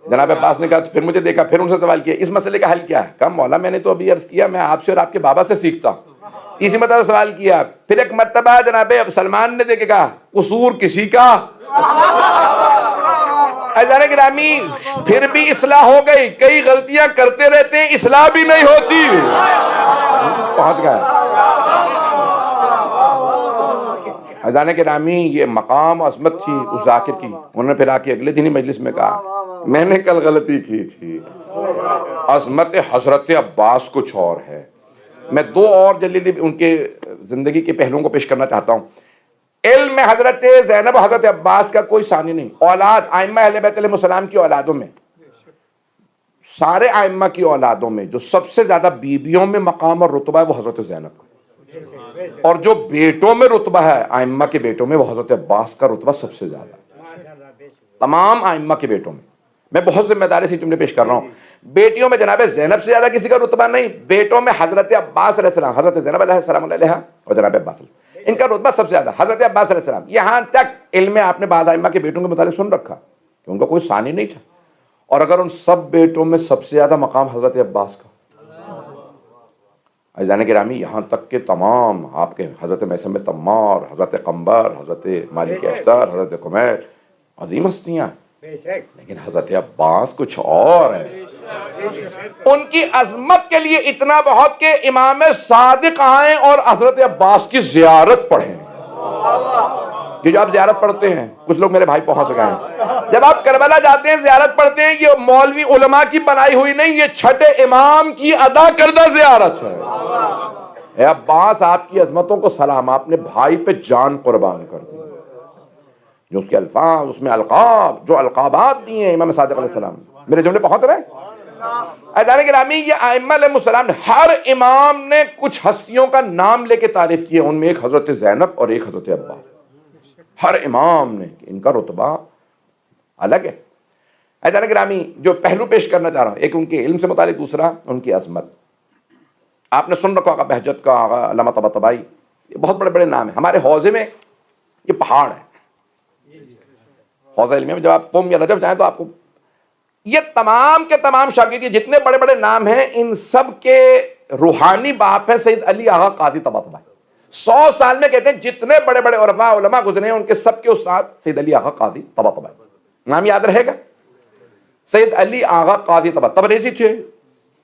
جناب عباس نے کہا پھر مجھے دیکھا، پھر ان سے سوال کیا اس مسئلے کا حل کیا ہے. کہا مولا میں نے تو ابھی عرض کیا میں آپ سے اور آپ کے بابا سے سیکھتا ہوں. اسی مرتبہ سوال کیا. پھر ایک مرتبہ جناب سلمان نے دیکھ کے کہا قصور کسی کا. عزیزان گرامی، پھر بھی اصلاح ہو گئی. کئی غلطیاں کرتے رہتے ہیں، اصلاح بھی نہیں ہوتی. پہنچ گئے. عزیزان گرامی، یہ مقام عظمت تھی اس ذاکر کی. انہوں نے پھر آ کے اگلے دن ہی مجلس میں کہا میں نے کل غلطی کی تھی، عظمت حضرت عباس کچھ اور ہے. میں دو اور جلدی ان کے زندگی کے پہلوؤں کو پیش کرنا چاہتا ہوں. علم میں حضرت زینب و حضرت عباس کا کوئی ثانی نہیں. اولاد ائمہ اہل بیت علیہ السلام کی اولادوں میں، سارے ائمہ کی اولادوں میں جو سب سے زیادہ بیویوں میں مقام اور رتبہ ہے وہ حضرت زینب کا. اور جو بیٹوں میں رتبہ ہے ائمہ کے بیٹوں میں، وہ حضرت عباس کا رتبہ سب سے زیادہ ہے تمام ائمہ کے بیٹوں میں. میں بہت ذمہ داری سے جملے پیش کر رہا ہوں. بیٹیوں میں جناب زینب سے زیادہ کسی کا رتبہ نہیں. بیٹوں میں حضرت عباس علیہ السلام، حضرت زینب علیہ السلام علیہ اور جناب عباس علیہ، ان کا رتبہ سب سے زیادہ. حضرت عباس علیہ السلام، یہاں تک علم میں آپ نے بعض ائمہ کے بیٹوں کے متعلق سن رکھا کہ ان کا کوئی ثانی نہیں تھا. اور اگر ان سب بیٹوں میں سب سے زیادہ مقام حضرت عباس کا. عزیزان گرامی، یہاں تک کہ تمام آپ کے حضرت میثم تمار، حضرت قنبر، حضرت مالک اشتر، حضرت قمیر، عظیم ہستیاں، لیکن حضرت عباس کچھ اور ہے. ان کی عظمت کے لیے اتنا بہت کہ امام صادق آئیں اور حضرت عباس کی زیارت پڑھیں. یہ جو آپ زیارت پڑھتے ہیں، کچھ لوگ میرے بھائی پہنچ گئے ہیں، جب آپ کربلا جاتے ہیں زیارت پڑھتے ہیں، یہ مولوی علماء کی بنائی ہوئی نہیں، یہ چھٹے امام کی ادا کردہ زیارت ہے۔ اے عباس، آپ کی عظمتوں کو سلام، آپ نے بھائی پہ جان قربان کر دی، جو اس کے الفاظ، اس میں القاب، جو القابات دیے ہیں امام صادق علیہ السلام، میرے جملے پہنچ رہے ہیں؟ عزیزان گرامی، یہ ائمہ علیہ السلام نے، ہر امام نے کچھ ہستیوں کا نام لے کے تعریف کیا، ان میں ایک حضرت زینب اور ایک حضرت عباس، ہر امام نے، کہ ان کا رتبہ الگ ہے۔ عزیزان گرامی، جو پہلو پیش کرنا چاہ رہا ہوں، ایک ان کے علم سے متعلق، دوسرا ان کی عظمت۔ آپ نے سن رکھا آقا بہجت کا، آقا علامہ طباطبائی، یہ بہت بڑے بڑے نام ہیں۔ ہمارے حوزے میں یہ پہاڑ ہے، حوزہ علمیہ میں جب آپ قم یا نجف جائیں تو آپ کو یہ تمام کے تمام شاگرد، جتنے بڑے بڑے نام ہیں، ان سب کے روحانی باپ ہیں سید علی آغا قاضی طباطبائی۔ 100 سال میں کہتے ہیں جتنے بڑے بڑے عرفاء علماء گزرے ہیں، ان کے سب کے استاد سید علی آغا قاضی طباطبائی۔ نام یاد رہے گا، سید علی آغا قاضی طباطبائی۔ تبریزی تھے،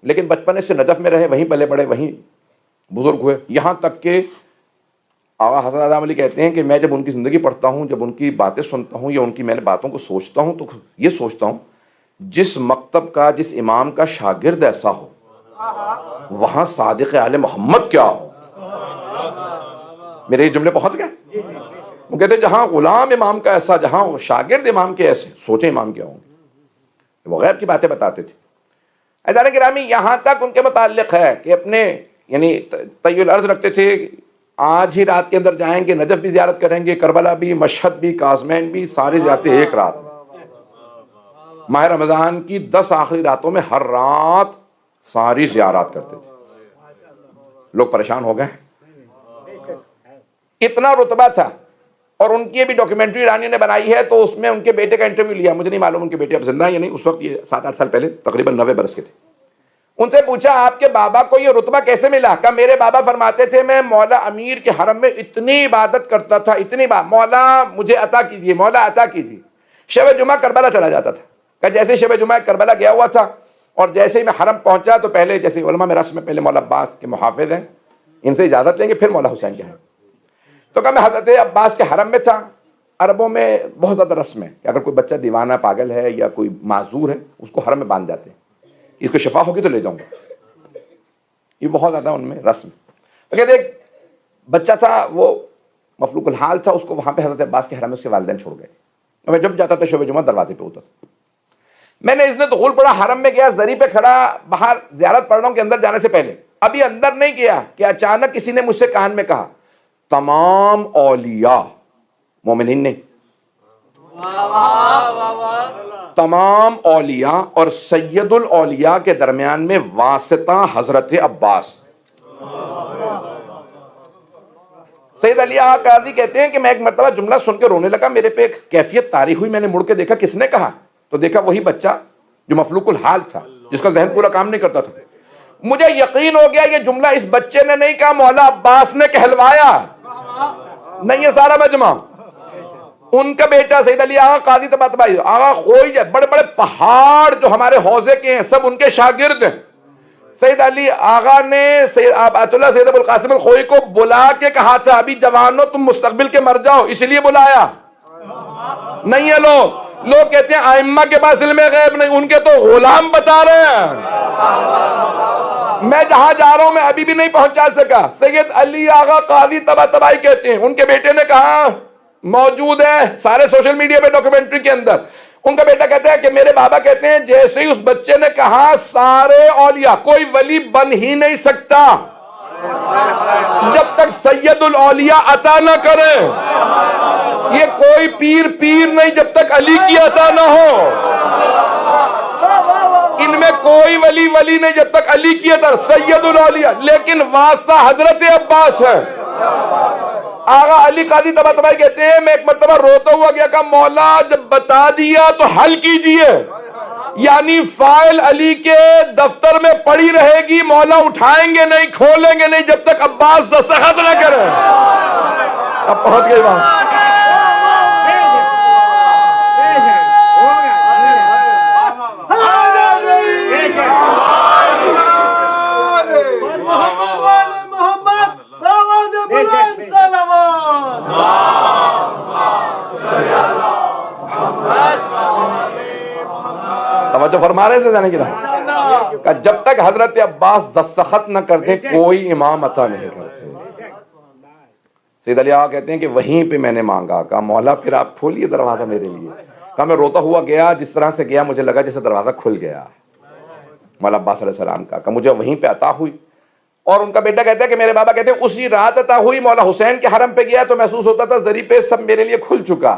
لیکن بچپنے سے نجف میں رہے، وہیں پلے بڑے، وہیں بزرگ ہوئے، یہاں تک کہ آغا حسن اعظم علی کہتے ہیں کہ میں جب ان کی زندگی پڑھتا ہوں، جب ان کی باتیں سنتا ہوں یا ان کی میں نے باتوں کو سوچتا ہوں، تو یہ سوچتا ہوں جس مکتب کا، جس امام کا شاگرد ایسا ہو، وہاں صادق آل محمد کیا ہو۔ میرے یہ جملے پہنچ گئے؟ وہ کہتے ہیں جہاں غلام امام کا ایسا، جہاں شاگرد امام کے ایسے، سوچیں امام کیا ہوں گے۔ وہ غیب کی باتیں بتاتے تھے۔ عزیزان گرامی، یہاں تک ان کے متعلق ہے کہ اپنے یعنی طی العرض رکھتے تھے، آج ہی رات کے اندر جائیں گے، نجف بھی زیارت کریں گے، کربلا بھی، مشہد بھی، کاظمین بھی، ساری زیارتیں ایک رات۔ ماہ رمضان کی 10 آخری راتوں میں ہر رات ساری زیارات کرتے تھے۔ لوگ پریشان ہو گئے، اتنا رتبہ تھا۔ اور ان کی بھی ڈاکیومنٹری ایرانی نے بنائی ہے، تو اس میں ان کے بیٹے کا انٹرویو لیا، مجھے نہیں معلوم ان کے بیٹے اب زندہ ہیں یا نہیں، اس وقت یہ 7-8 سال پہلے، تقریباً 90 برس کے تھے۔ ان سے پوچھا آپ کے بابا کو یہ رتبہ کیسے ملا؟ کہا میرے بابا فرماتے تھے میں مولا امیر کے حرم میں اتنی عبادت کرتا تھا، اتنی مولا مجھے عطا کیجیے، مولا عطا کیجیے۔ شب جمعہ کربلا چلا جاتا تھا، کہ جیسے شب جمعہ کربلا گیا ہوا تھا، اور جیسے ہی میں حرم پہنچا تو پہلے، جیسے علماء میں رسم میں پہلے مولا عباس کے محافظ ہیں، ان سے اجازت لیں گے، پھر مولا حسین کے ہیں۔ تو کہا میں حضرت عباس کے حرم میں تھا۔ عربوں میں بہت زیادہ رسم ہے کہ اگر کوئی بچہ دیوانہ پاگل ہے یا کوئی معذور ہے، اس کو حرم میں باندھ جاتے ہیں، اس کو شفا ہوگی تو لے جاؤں گا، یہ بہت زیادہ ان میں رسم۔ تو کہتے ایک بچہ تھا، وہ مفلوق الحال تھا، اس کو وہاں پہ حضرت عباس کے حرم میں اس کے والدین چھوڑ گئے تھے۔ میں جب جاتا تھا شب جمعہ دروازے پہ اترتا، میں نے اذن دخول پڑھا، حرم میں گیا، زری پہ کھڑا، باہر زیارت پڑھ رہا ہوں کہ اندر جانے سے پہلے ابھی اندر نہیں گیا کہ اچانک کسی نے مجھ سے کان میں کہا تمام اولیاء، مومنین نہیں، تمام اولیاء اور سید الاولیاء کے درمیان میں واسطہ حضرت عباس۔ سید علی آغا قاضی کہتے ہیں کہ میں ایک مرتبہ جملہ سن کے رونے لگا، میرے پہ ایک کیفیت طاری ہوئی، میں نے مڑ کے دیکھا کس نے کہا، تو دیکھا وہی بچہ جو مفلوق الحال تھا، جس کا ذہن پورا کام نہیں کرتا تھا۔ مجھے یقین ہو گیا یہ جملہ اس بچے نے نہیں کہا، مولا عباس نے کہلوایا، نہیں یہ سارا مجمع ان کا بیٹا سید علی آغا قاضی طباطبائی، آغا خوئی ہے، بڑے بڑے پہاڑ جو ہمارے حوزے کے ہیں سب ان کے شاگرد ہیں۔ سید علی آغا نے آیت اللہ سید ابو القاسم الخوئی کو بلا کے کہا تھا ابھی جوانو تم مستقبل کے مر جاؤ، اس لیے بلایا نہیں ہے۔ لوگ کہتے ہیں ائمہ کے پاس علم غیب نہیں، ان کے تو غلام بتا رہے ہیں۔ میں جہاں جا رہا ہوں میں ابھی بھی نہیں پہنچا سکا۔ سید علی آغا قاضی طباطبائی کہتے ہیں، ان کے بیٹے نے کہا، موجود ہے سارے سوشل میڈیا پہ ڈاکیومنٹری کے اندر، ان کا بیٹا کہتا ہے کہ میرے بابا کہتے ہیں جیسے ہی اس بچے نے کہا سارے اولیاء، کوئی ولی بن ہی نہیں سکتا جب تک سید الاولیاء عطا نہ کرے، یہ کوئی پیر نہیں جب تک علی کی عطا نہ ہو، ان میں کوئی ولی نہیں جب تک علی کی عطا، سید الاولیاء، لیکن واسطہ حضرت عباس ہے۔ آغا علی قاضی طباطبائی کہتے ہیں میں ایک مرتبہ روتا ہوا گیا، کہا مولا جب بتا دیا تو حل کیجئے، یعنی فائل علی کے دفتر میں پڑی رہے گی، مولا اٹھائیں گے نہیں، کھولیں گے نہیں جب تک عباس دستخط نہ کرے۔ اب پہنچ گئی بات۔ توجہ فرما رہے تھے کہ جب تک حضرت عباس دستخط نہ کرتے کوئی امام عطا نہیں کرتے. سید علی آقا کہتے ہیں کہ وہیں پہ میں نے مانگا, کہا مولا پھر آپ کھولیے دروازہ میرے لیے. کہا میں روتا ہوا گیا, جس طرح سے گیا مجھے لگا جیسے دروازہ کھل گیا. مولا عباس علیہ السلام کا, کہ مجھے وہیں پہ عطا ہوئی. اور ان کا بیٹا کہتا ہے کہ میرے بابا کہتے ہیں اسی رات عطا ہوئی. مولا حسین کے حرم پہ گیا تو محسوس ہوتا تھا زری پہ سب میرے لیے کھل چکا.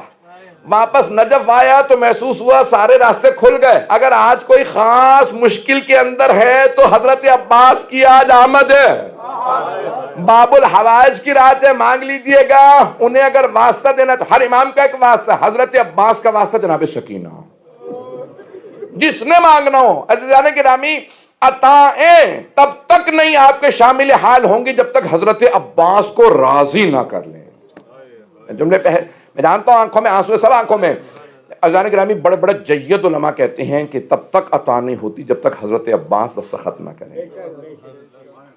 واپس نجف آیا تو محسوس ہوا سارے راستے کھل گئے. اگر آج کوئی خاص مشکل کے اندر ہے تو حضرت عباس کی آج آمد ہے. باب الحوائج کی رات ہے, مانگ لیجئے گا. انہیں اگر واسطہ دینا تو ہر امام کا ایک واسطہ, حضرت عباس کا واسطہ جناب سکینہ, جس نے مانگنا ہو. عزیزان گرامی, عطائیں تب تک نہیں آپ کے شامل حال ہوں گی جب تک حضرت عباس کو راضی نہ کر لیں. جملے پہ میں جانتا ہوں آنکھوں میں آنسو ہے, سب آنکھوں میں. عزیزان گرامی, بڑے بڑے جید علماء کہتے ہیں کہ تب تک عطا نہیں ہوتی جب تک حضرت عباس دستخط نہ کریں.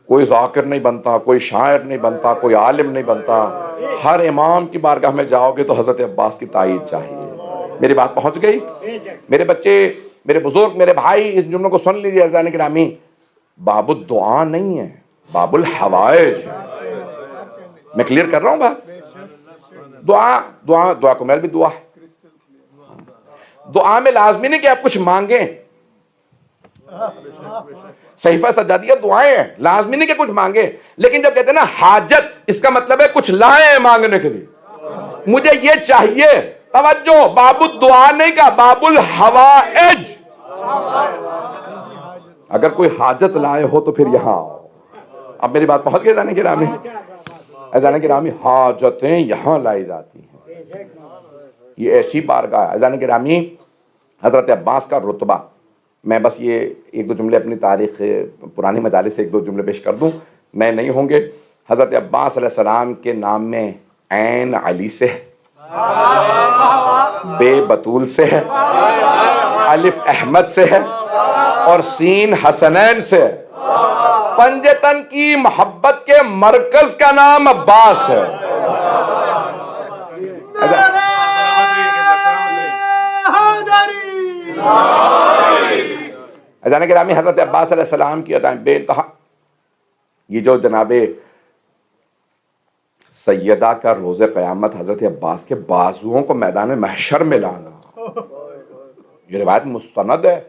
کوئی ذاکر نہیں بنتا, کوئی شاعر نہیں بنتا, کوئی عالم نہیں بنتا. ہر امام کی بارگاہ میں جاؤ گے تو حضرت عباس کی تائید چاہیے. میری بات پہنچ گئی؟ میرے بچے, میرے بزرگ, میرے بھائی, اس جملوں کو سن لیجیے. عزیزان گرامی, باب الدعا نہیں ہے, باب الحوائج ہے. میں کلیئر کر رہا ہوں بات. دعا دعا دعا کو میل بھی دعا ہے. دعا میں لازمی نہیں کہ آپ کچھ مانگیں. صحیفہ سجادیہ دعائیں ہیں, لازمی نہیں کہ کچھ مانگیں. لیکن جب کہتے ہیں نا حاجت, اس کا مطلب ہے کچھ لائیں مانگنے کے لیے. مجھے یہ چاہیے, توجہ, باب الدعا نہیں کہا, باب الحوائج. اگر کوئی حاجت لائے ہو تو پھر یہاں آؤ. اب میری بات پہنچ گئی جانے کی رامی. اذان گرامی, حاجتیں یہاں لائی جاتی ہیں. یہ ایسی بارگاہ ہے. اذان گرامی, حضرت عباس کا رتبہ, میں بس یہ ایک دو جملے اپنی تاریخ پرانی مجالس سے ایک دو جملے پیش کر دوں, نئے نہیں ہوں گے. حضرت عباس علیہ السلام کے نام میں عین علی سے ہے, بے بطول سے ہے, الف احمد سے ہے, اور سین حسنین سے ہے. پنجتن کی محبت کے مرکز کا نام عباس ہے. اذان گرامی, حضرت عباس علیہ السلام کی عطائیں بے انتہا. یہ جو جناب سیدہ کا روز قیامت حضرت عباس کے بازوؤں کو میدان محشر میں لانا, یہ روایت مستند ہے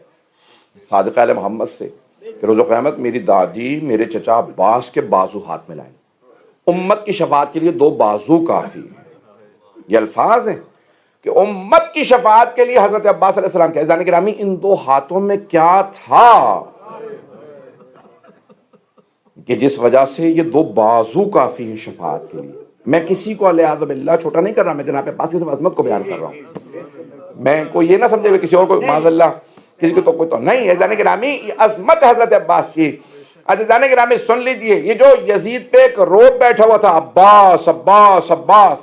صادق علیہ محمد سے کہ روز قیامت میری دادی میرے چچا عباس کے بازو ہاتھ میں لائیں. امت کی شفاعت کے لیے 2 بازو کافی ہیں. یہ الفاظ ہیں کہ امت کی شفاعت کے لیے حضرت عباس علیہ السلام کے. عزیزان گرامی, ان 2 ہاتھوں میں کیا تھا کہ جس وجہ سے یہ 2 بازو کافی ہیں شفاعت کے لیے. میں کسی کو علیہ باللہ چھوٹا نہیں کر رہا, میں جناب عباس کی عظمت کو بیان کر رہا ہوں. میں کوئی یہ نہ سمجھے کسی اور کو معاذ اللہ کسی کو تو کوئی تو نہیں. عزیزان گرامی, یہ عظمت حضرت عباس کی. عزیزان گرامی سن لیجئے, یہ جو یزید پہ ایک روب بیٹھا ہوا تھا, عباس عباس عباس,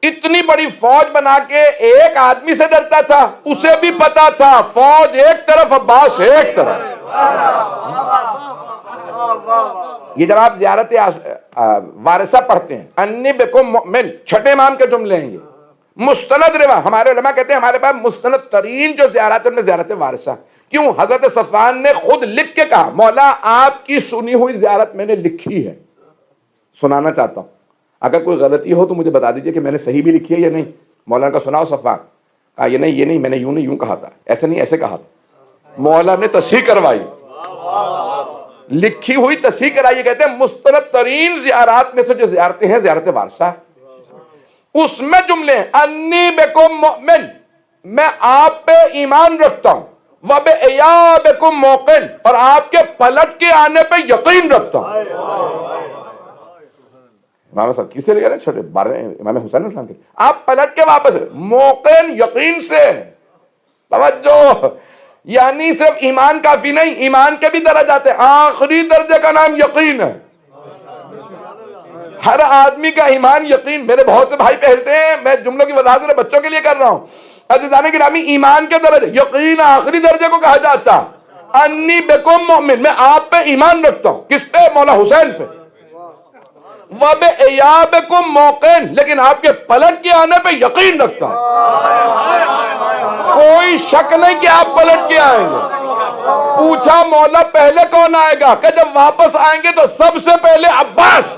اتنی بڑی فوج بنا کے ایک آدمی سے ڈرتا تھا. اسے بھی پتا تھا فوج ایک طرف, عباس ایک طرف. یہ جب آپ زیارت وارثہ پڑھتے ہیں, انی بکم مؤمن, چھٹے امام کے جملے ہیں. یہ مستند روایت, ہمارے علماء کہتے ہیں ہمارے پاس مستند ترین جو زیارت ہے ان میں زیارت وارثہ. کیوں؟ حضرت صفوان نے خود لکھ کے کہا, مولا آپ کی سنی ہوئی زیارت میں نے لکھی ہے, سنانا چاہتا ہوں. اگر کوئی غلطی ہو تو مجھے بتا دیجئے کہ میں نے صحیح بھی لکھی ہے یا نہیں. مولانا کا سناؤ صفوان. کہا یہ نہیں میں نے یوں کہا تھا, ایسے نہیں ایسے کہا تھا. مولا نے تصحیح کروائی, لکھی ہوئی تصحیح کرائی. کہتے ہیں مستند ترین زیارات میں سے جو زیارتیں ہیں زیارت وارثہ, اس میں جملے ہیں انی بکم مؤمن, میں آپ پہ ایمان رکھتا ہوں, وبإیابکم موقن, اور آپ کے پلٹ کے آنے پہ یقین رکھتا ہوں. امام صاحب کس سے لے گئے چھوٹے 12 امام حسین السلام کے, آپ پلٹ کے واپس موقن یقین سے. توجہ, یعنی صرف ایمان کافی نہیں, ایمان کے بھی درجات ہیں. آخری درجے کا نام یقین ہے. ہر آدمی کا ایمان یقین. میرے بہت سے بھائی پہلتے ہیں, میں جملوں کی وضاحت بچوں کے لیے کر رہا ہوں. عزیزان گرامی, ایمان کے درجے, یقین آخری درجے کو کہا جاتا. انی بکم مؤمن, میں آپ پہ ایمان رکھتا ہوں. کس پہ؟ مولا حسین پہ. وبإیابکم موقن, لیکن آپ کے پلٹ کے آنے پہ یقین رکھتا ہوں. کوئی شک نہیں کہ آپ پلٹ کے آئیں گے. پوچھا مولا پہلے کون آئے گا؟ کہ جب واپس آئیں گے تو سب سے پہلے عباس.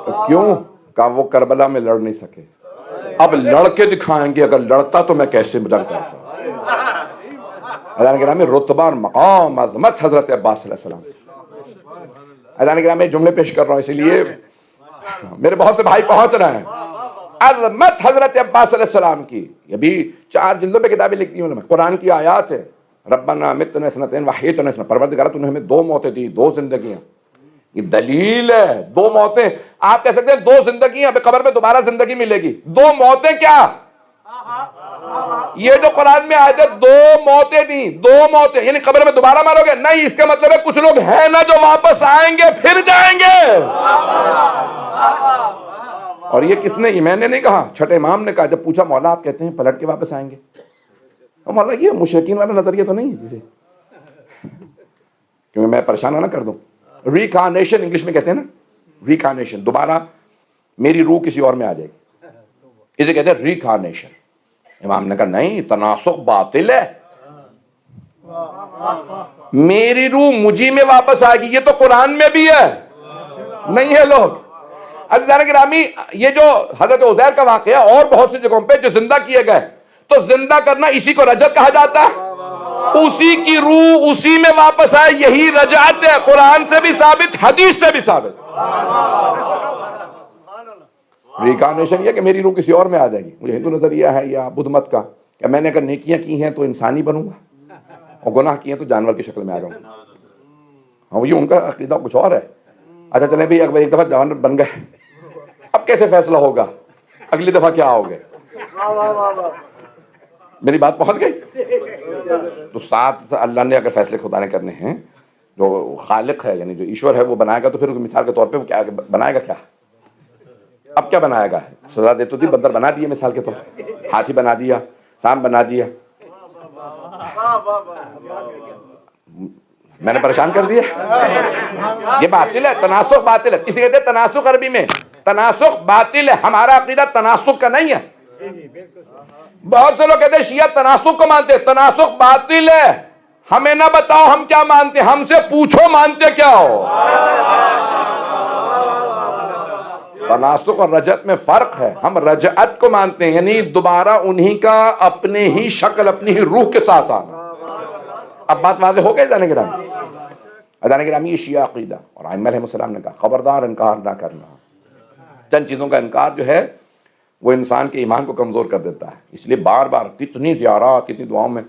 تو کیوں؟ کہا وہ کربلا میں لڑ نہیں سکے، اب لڑ کے دکھائیں گے. اگر لڑتا تو میں کیسے جنگ کرتا. اذان گرامی رتبہ اور مقام عظمت حضرت عباس علیہ السلام. اذان گرامی جملے پیش کر رہا ہوں، اسی لیے میرے بہت سے بھائی پہنچ رہے ہیں. عظمت حضرت عباس علیہ السلام کی، یہ بھی 4 جلدوں پہ کتابیں لکھتی ہوں. قرآن کی آیات ہے. ربنا متنا اثنتین وحییتنا اثنتین، پروردگار تو نے ہمیں 2 موتیں دی، 2 زندگیاں. یہ دلیل ہے. 2 موتیں. آپ کہہ سکتے ہیں 2 زندگیاں، ابھی قبر میں دوبارہ زندگی ملے گی. 2 موتیں کیا؟ یہ جو قرآن میں آئے تھے 2 موتیں دی، 2 موتیں یعنی قبر میں دوبارہ مرو گے نہیں. اس کا مطلب ہے کچھ لوگ ہیں نا جو واپس آئیں گے پھر جائیں گے. اور یہ کس نے؟ یہ میں نے نہیں کہا، چھٹے امام نے کہا. جب پوچھا مولا آپ کہتے ہیں پلٹ کے واپس آئیں گے، تو مولا یہ مشرکین والا نظریہ تو نہیں ہے جسے کیونکہ میں پریشان نہ کر دوں. ریکارنیشن انگلش میں کہتے ہیں نا، ریکارنیشن، دوبارہ میری روح کسی اور میں آ جائے گی، اسے کہتے ہیں ریکارنیشن. امام نے کہا نہیں، تناسخ باطل ہے. میری روح مجھے میں واپس آئے گی، یہ تو قرآن میں بھی ہے. نہیں ہے لوگ. عزیزان گرامی، یہ جو حضرت عزیر کا واقعہ اور بہت سی جگہوں پہ جو زندہ کیے گئے، تو زندہ کرنا اسی کو رجعت کہا جاتا ہے. اسی کی روح اسی میں واپس آئے، یہی رجعت ہے. قرآن سے بھی ثابت، حدیث سے بھی ثابت. ریکارنیشن یہ کہ میری روح کسی اور میں آ جائے گی. مجھے ہندو نظریہ ہے یا بدھ مت کا کہ میں نے اگر نیکیاں کی ہیں تو انسانی بنوں گا اور گناہ کیے ہیں تو جانور کی شکل میں آ جاؤں گا. ہاں یہ ان کا عقیدہ کچھ اور ہے. اچھا چلیں بھی اگر ایک دفعہ جانور بن گئے، اب کیسے فیصلہ ہوگا اگلی دفعہ کیا ہوگے؟ میری بات پہنچ گئی؟ تو ساتھ اللہ نے اگر فیصلے خدا نے کرنے ہیں، جو خالق ہے یعنی جو ایشور ہے وہ بنائے گا، تو پھر مثال کے طور پہ وہ کیا بنائے گا؟ کیا اب کیا بنائے گا؟ سزا دے تو دی، بندر بنا دیا مثال کے طور پہ، ہاتھی بنا دیا، سانپ بنا دیا. میں نے پریشان کر دیا. یہ باطل ہے، تناسخ باطل ہے. کسی کہتے ہیں تناسخ عربی میں تناسخ باطل ہے. ہمارا عقیدہ تناسخ کا نہیں ہے. بہت سے لوگ کہتے ہیں شیعہ تناسخ کو مانتے ہیں، تناسخ باطل ہے. ہمیں نہ بتاؤ ہم کیا مانتے، ہم سے پوچھو مانتے کیا ہو. تناسخ اور رجعت میں فرق ہے. ہم رجعت کو مانتے ہیں یعنی دوبارہ انہی کا اپنے ہی شکل، اپنی ہی روح کے ساتھ آنا. اب بات واضح ہو گئی جانے گرامی؟ اذان گرامی یہ شیعہ عقیدہ. اور ائمہ علیہ السلام نے کہا خبردار انکار نہ کرنا. چند چیزوں کا انکار جو ہے وہ انسان کے ایمان کو کمزور کر دیتا ہے. اس لیے بار بار کتنی زیارات، کتنی دعاؤں میں.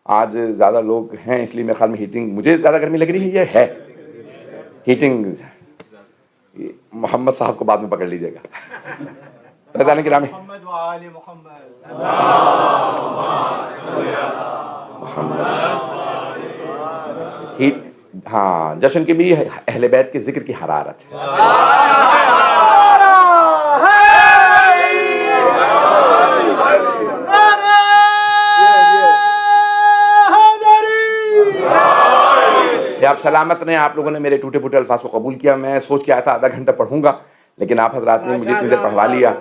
آج زیادہ لوگ ہیں اس لیے میرے خیال میں ہیٹنگ، مجھے زیادہ گرمی لگ رہی ہے، یہ ہے ہیٹنگ. محمد صاحب کو بعد میں پکڑ لیجیے گا. اذان گرامی ہاں، جشن کی بھی اہل بیت کے ذکر کی حرارت ہے. آپ سلامت نے، آپ لوگوں نے میرے ٹوٹے پھوٹے الفاظ کو قبول کیا. میں سوچ کے آیا تھا آدھا گھنٹہ پڑھوں گا، لیکن آپ حضرات نے مجھے اتنی دیر پڑھوا لیا.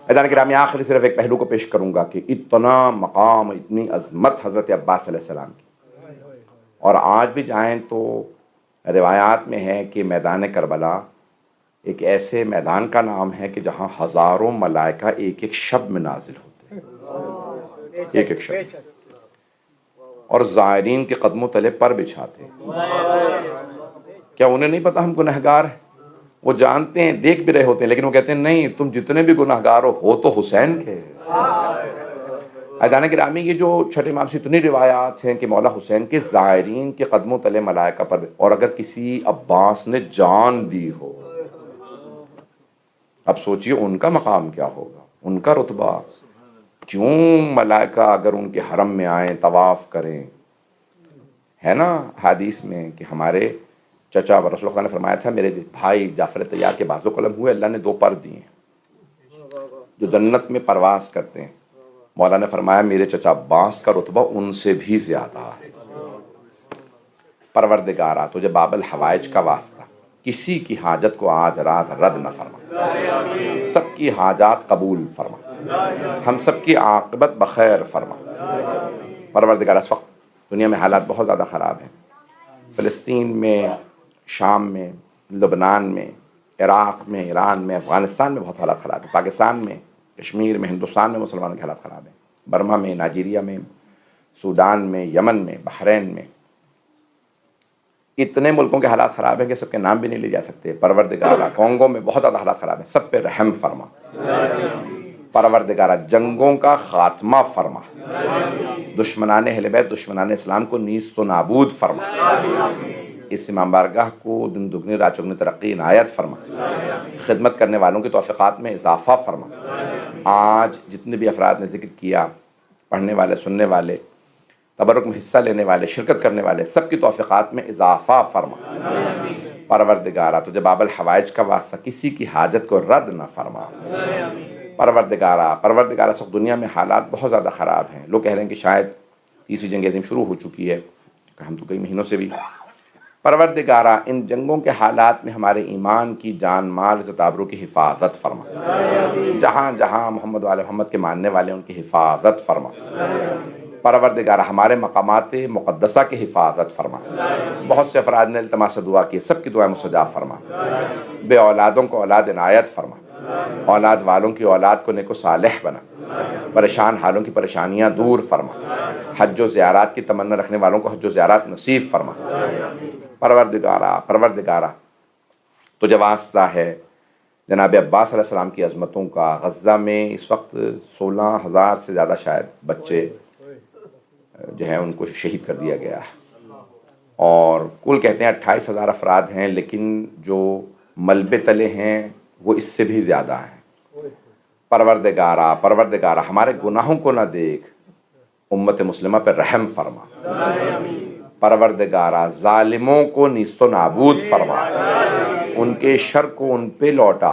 اذان گرامی آخری صرف ایک پہلو کو پیش کروں گا کہ اتنا مقام، اتنی عظمت حضرت عباس علیہ السلام کی. اور آج بھی جائیں تو روایات میں ہے کہ میدان کربلا ایک ایسے میدان کا نام ہے کہ جہاں ہزاروں ملائکہ ایک ایک شب میں نازل ہوتے ہیں، ایک ایک شب، اور زائرین کے قدموں تلے پر بچھاتے ہیں. کیا انہیں نہیں پتا ہم گنہگار ہیں؟ وہ جانتے ہیں، دیکھ بھی رہے ہوتے ہیں، لیکن وہ کہتے ہیں نہیں، تم جتنے بھی گنہگار ہو تو حسین کے. اذان گرامی یہ جو چھٹے امام سے اتنی روایات ہیں کہ مولا حسین کے زائرین کے قدموں تلے ملائکہ پر، اور اگر کسی عباس نے جان دی ہو، اب سوچئے ان کا مقام کیا ہوگا، ان کا رتبہ. کیوں ملائکہ اگر ان کے حرم میں آئیں، طواف کریں. ہے نا حدیث میں کہ ہمارے چچا رسول اللہ نے فرمایا تھا میرے بھائی جعفر طیار کے بازو قلم ہوئے، اللہ نے 2 پر دیے جو جنت میں پرواز کرتے ہیں. مولا نے فرمایا میرے چچا عباس کا رتبہ ان سے بھی زیادہ ہے. پروردگارا تجھے باب الحوائج کا واسطہ، کسی کی حاجت کو آج رات رد نہ فرما، سب کی حاجات قبول فرما. ہم سب کی عاقبت بخیر فرما۔ پروردگار اس وقت دنیا میں حالات بہت زیادہ خراب ہیں، فلسطین میں، شام میں، لبنان میں، عراق میں، ایران میں، افغانستان میں بہت حالات خراب ہیں، پاکستان میں، کشمیر میں، ہندوستان میں مسلمانوں کے حالات خراب ہیں، برما میں، نائجیریا میں، سوڈان میں، یمن میں، بحرین میں، اتنے ملکوں کے حالات خراب ہیں کہ سب کے نام بھی نہیں لے جا سکتے۔ پروردگارہ کونگو میں بہت زیادہ حالات خراب ہیں، سب پہ رحم فرما۔ پروردگارہ جنگوں کا خاتمہ فرما، دشمنان اہل بیت، دشمنان اسلام کو نیست و نابود فرما، اس امام بارگاہ کو دن دگنی رات چگنی ترقی عنایت فرما، خدمت کرنے والوں کی توفیقات میں اضافہ فرما۔ آج جتنے بھی افراد نے ذکر کیا، پڑھنے والے، سننے والے، تبرک میں حصہ لینے والے، شرکت کرنے والے، سب کی توفیقات میں اضافہ فرما۔ پروردگارہ تجھے باب الحوائج کا واسطہ کسی کی حاجت کو رد نہ فرما۔ پروردگارہ اس وقت دنیا میں حالات بہت زیادہ خراب ہیں، لوگ کہہ رہے ہیں کہ شاید تیسری جنگ عظیم شروع ہو چکی ہے، ہم تو کئی مہینوں سے بھی۔ پروردگارہ ان جنگوں کے حالات میں ہمارے ایمان کی، جان مال، عزت آبرو کی حفاظت فرما، جہاں جہاں محمد و آل محمد کے ماننے والے ان کی حفاظت فرما۔ پروردگارہ ہمارے مقامات مقدسہ کی حفاظت فرما۔ بہت سے افراد نے التماس دعا کی، سب کی دعائیں مستجاب فرما۔ بے اولادوں کو اولاد عنایت فرما، اولاد والوں کی اولاد کو نیک و صالح بنا، پریشان حالوں کی پریشانیاں دور فرما، حج و زیارات کی تمنا رکھنے والوں کو حج و زیارات نصیب فرما۔ پروردگارہ تجھے واسطہ ہے جناب عباس علیہ السلام کی عظمتوں کا، غزہ میں اس وقت 16,000 سے زیادہ شاید بچے جو ہیں ان کو شہید کر دیا گیا ہے، اور کل کہتے ہیں 28,000 افراد ہیں، لیکن جو ملبے تلے ہیں وہ اس سے بھی زیادہ ہیں۔ پروردگارہ ہمارے گناہوں کو نہ دیکھ، امت مسلمہ پر رحم فرما۔ پروردگارہ ظالموں کو نیست و نابود فرما، ان کے شر کو ان پہ لوٹا۔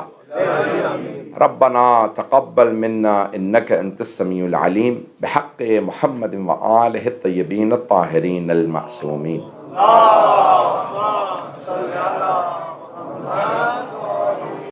ربنا تقبل منا انك انت السميع العليم بحق محمد وآلہ الطیبین الطاہرین المعصومین۔